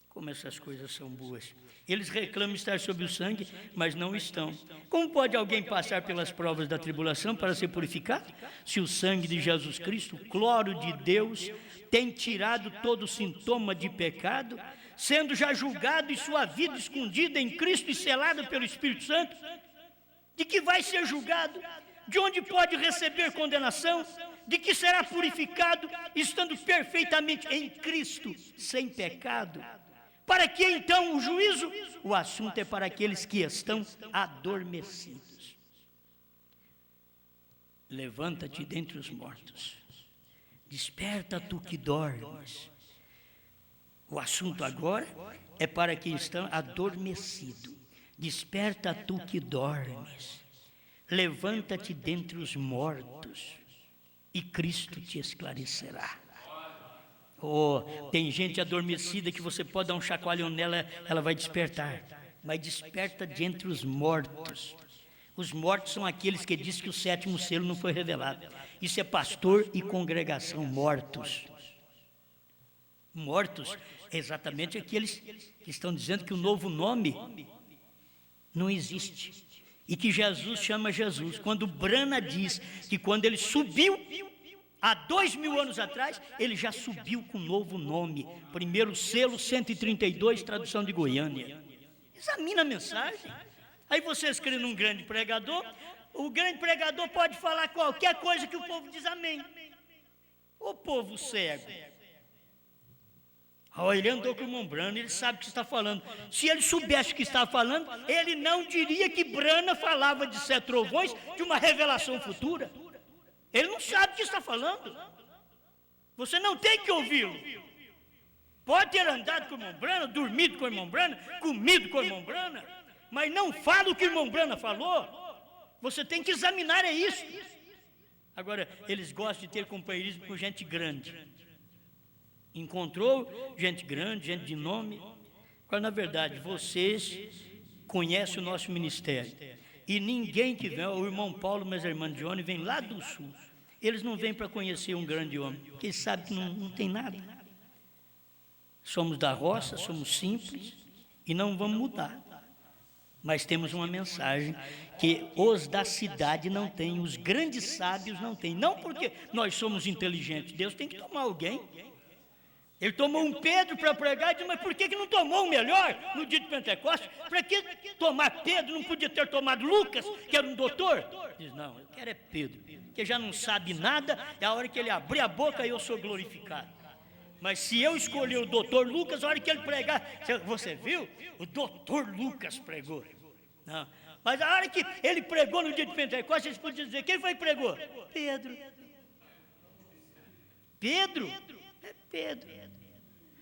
Como essas coisas são boas. Eles reclamam estar sob o sangue, mas não estão. Como pode alguém passar pelas provas da tribulação para ser purificado? Se o sangue de Jesus Cristo, o cloro de Deus, tem tirado todo sintoma de pecado, sendo já julgado e sua vida escondida em Cristo e selada pelo Espírito Santo, de que vai ser julgado, de onde pode receber condenação, de que será purificado, estando perfeitamente em Cristo, sem pecado. Para que então o juízo? O assunto é para aqueles que estão adormecidos. Levanta-te dentre os mortos. Desperta tu que dormes. O assunto agora é para quem está adormecido. Desperta tu que dormes. Levanta-te dentre os mortos e Cristo te esclarecerá. Oh, tem gente adormecida que você pode dar um chacoalhão nela, ela vai despertar. Mas desperta de entre os mortos. Os mortos são aqueles que diz que o 7º selo não foi revelado. Isso é pastor e congregação mortos. Mortos é exatamente aqueles que estão dizendo que o novo nome não existe. E que Jesus chama Jesus. Quando Brana diz que quando ele subiu, há 2000 anos atrás, ele já subiu com um novo nome. Primeiro selo, 132, tradução de Goiânia. Examina a mensagem. Aí vocês creem num grande pregador, o grande pregador pode falar qualquer coisa que o povo diz amém. O povo cego. Ele andou com o irmão Brana, ele sabe o que está falando. Se ele soubesse o que está falando, ele não diria que Brana falava de 7 trovões, de uma revelação futura. Ele não sabe o que está falando. Você não tem que ouvi-lo. Pode ter andado com o irmão Brana, dormido com o irmão Brana, comido com o irmão Brana, mas não fala o que o irmão Brana falou. Você tem que examinar isso. Agora, eles gostam de ter companheirismo com gente grande. Encontrou gente grande, gente de nome. Agora, na verdade, vocês conhecem o nosso ministério. E ninguém que vem, o irmão Paulo, mas a irmã Johnny, vem lá do sul. Eles não vêm para conhecer um grande homem, porque eles sabem que não tem nada. Somos da roça, somos simples e não vamos mudar. Mas temos uma mensagem que os da cidade não têm, os grandes sábios não têm. Não porque nós somos inteligentes, Deus tem que tomar alguém. Ele tomou um Pedro para pregar e disse, mas por que não tomou o melhor no dia de Pentecostes? Para que tomar Pedro? Não podia ter tomado Lucas, que era um doutor? Diz, não, eu quero é Pedro, que já não sabe nada, é a hora que ele abrir a boca eu sou glorificado. Mas se eu escolher o doutor Lucas, a hora que ele pregar, você viu? O doutor Lucas pregou. Não. Mas a hora que ele pregou no dia de Pentecostes, vocês podiam dizer, quem foi que pregou? Pedro. Pedro? É Pedro.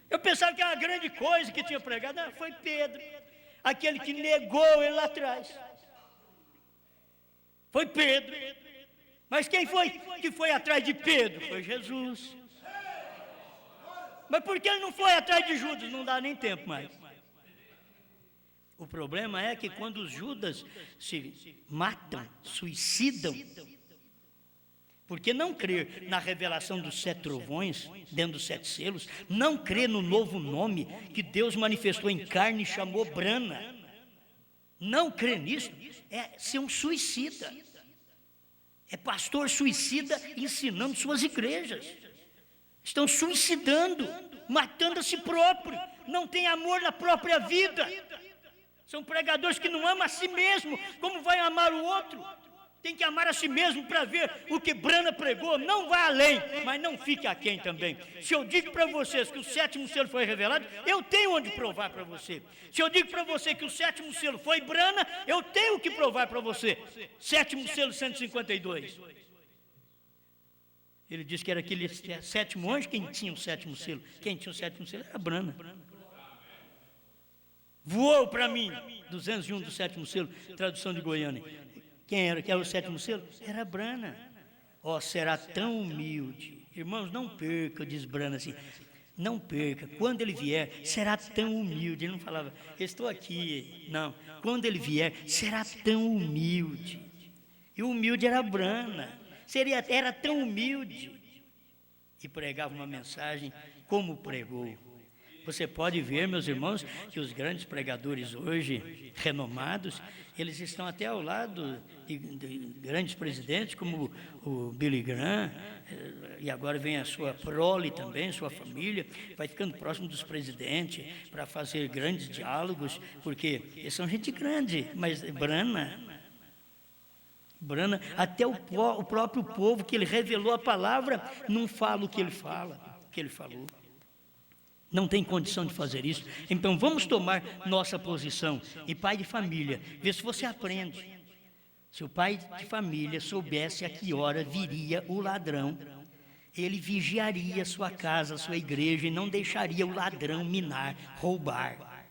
Eu pensava que era uma grande coisa que tinha pregado. Não, foi Pedro. Aquele que negou ele lá atrás. Foi Pedro. Mas quem foi que foi atrás de Pedro? Foi Jesus. Mas por que ele não foi atrás de Judas? Não dá nem tempo mais. O problema é que quando os Judas se matam, suicidam, porque não crer na revelação dos 7 trovões, dentro dos 7 selos, não crer no novo nome que Deus manifestou em carne e chamou Brana, não crer nisso é ser um suicida, é pastor suicida ensinando suas igrejas, estão suicidando, matando a si próprio, não tem amor na própria vida, são pregadores que não amam a si mesmo, como vai amar o outro? Tem que amar a si mesmo para ver o que Brana pregou. Não vá além, mas não fique aquém também. Se eu digo para vocês que o 7º selo foi revelado, eu tenho onde provar para você. Se eu digo para você que o 7º selo foi Brana, eu tenho que provar para você. 7º selo 152. Ele disse que era aquele 7º anjo. Quem tinha o 7º selo? Quem tinha o 7º selo era Brana. Voou para mim, 201 do 7º selo, tradução de Goiânia. Quem era que era o 7º selo? Era Brana. Ó, será tão humilde. Irmãos, não perca, diz Brana assim. Não perca. Quando ele vier, será tão humilde. Ele não falava, estou aqui. Não. Quando ele vier, será tão humilde. E o humilde era Brana. Era tão humilde. E pregava uma mensagem como pregou. Você pode ver, meus irmãos, que os grandes pregadores hoje, renomados, eles estão até ao lado de grandes presidentes, como o Billy Graham, e agora vem a sua prole também, sua família, vai ficando próximo dos presidentes para fazer grandes diálogos, porque eles são gente grande, mas Brana, até o próprio povo que ele revelou a palavra, não fala o que ele fala, o que ele falou. Não tem condição de fazer isso. Então vamos tomar nossa posição. E pai de família, vê se você aprende. Se o pai de família soubesse a que hora viria o ladrão, ele vigiaria sua casa, sua igreja, e não deixaria o ladrão minar, roubar.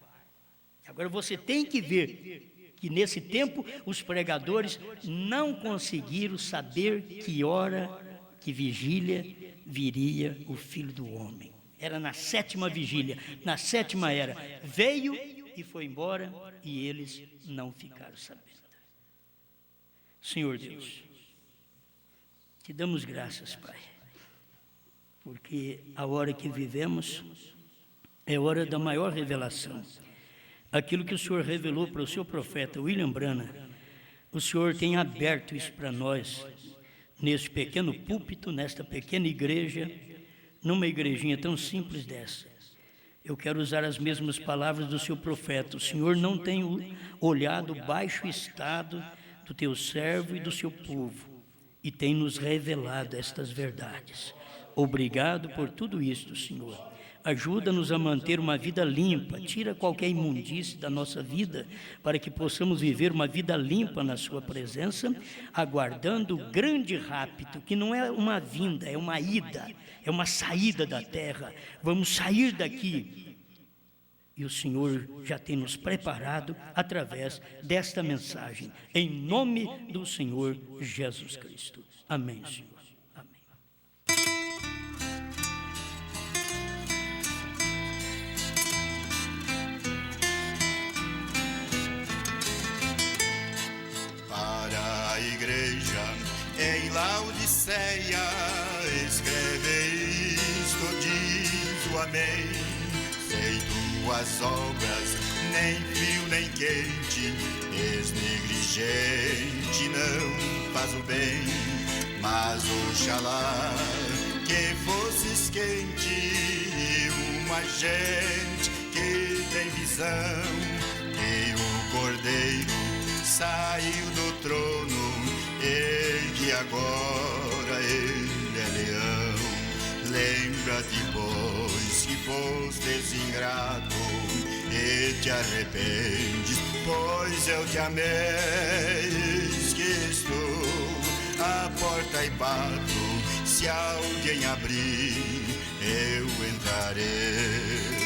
Agora você tem que ver que nesse tempo os pregadores não conseguiram saber que hora, que vigília viria o Filho do Homem. Era na 7ª vigília, na 7ª era. Veio e foi embora e eles não ficaram sabendo. Senhor Deus, te damos graças, Pai, porque a hora que vivemos é hora da maior revelação. Aquilo que o Senhor revelou para o seu profeta William Branham, o Senhor tem aberto isso para nós, nesse pequeno púlpito, nesta pequena igreja, numa igrejinha tão simples dessa. Eu quero usar as mesmas palavras do seu profeta. O Senhor não tem olhado o baixo estado do teu servo e do seu povo, e tem nos revelado estas verdades. Obrigado por tudo isto, Senhor. Ajuda-nos a manter uma vida limpa, tira qualquer imundície da nossa vida, para que possamos viver uma vida limpa na sua presença, aguardando o grande rapto, que não é uma vinda, é uma ida, é uma saída da terra. Vamos sair daqui. E o Senhor já tem nos preparado através desta mensagem, em nome do Senhor Jesus Cristo. Amém, Senhor. Em Laodiceia, escreve isto, diz o amém. Sei tuas obras, nem frio nem quente, és negligente, não faz o bem. Mas oxalá que fosses quente, uma gente que tem visão, que o Cordeiro saiu do trono, que agora ele é leão. Lembra-te, pois, fostes ingrato e te arrependes, pois eu te amei. Eis que estou à porta e bato, se alguém abrir, eu entrarei.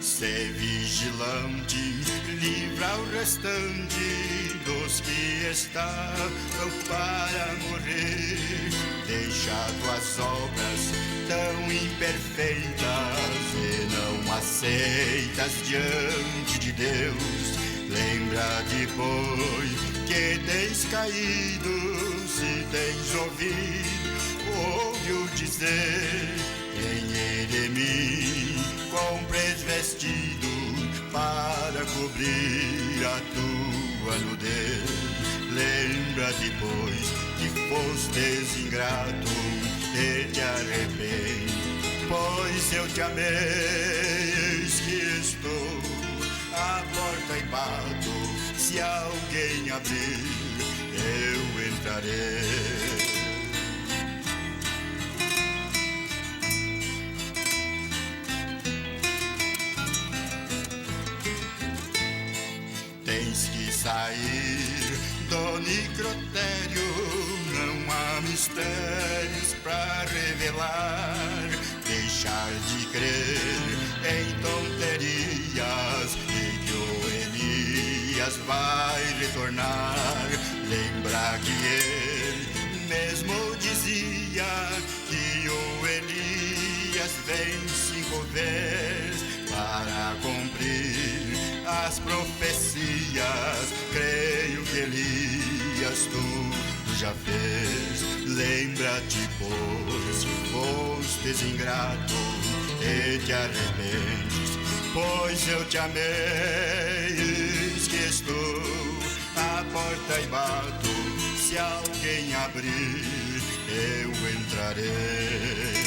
Sê vigilante, livra o restante dos que estavam para morrer. Deixa tuas obras tão imperfeitas e não aceitas diante de Deus. Lembra depois que tens caído, se tens ouvido, ouve-o dizer, em Eremim compres vestido para cobrir a tua nudez. Lembra depois que fostes ingrato e te arrepende, pois eu te amei. Eis que estou à porta e bato, se alguém abrir, eu entrarei. Tens que sair do necrotério, não há mistérios pra revelar. Deixar de crer em tonterias e que o Elias vai retornar. Lembra que ele mesmo dizia que o Elias vem 5 vezes para cumprir as profecias. Creio que Elias tudo já fez. Lembra-te, pois, fostes ingrato e te arrependes, pois eu te amei. Eis que estou à porta e bato, se alguém abrir, eu entrarei.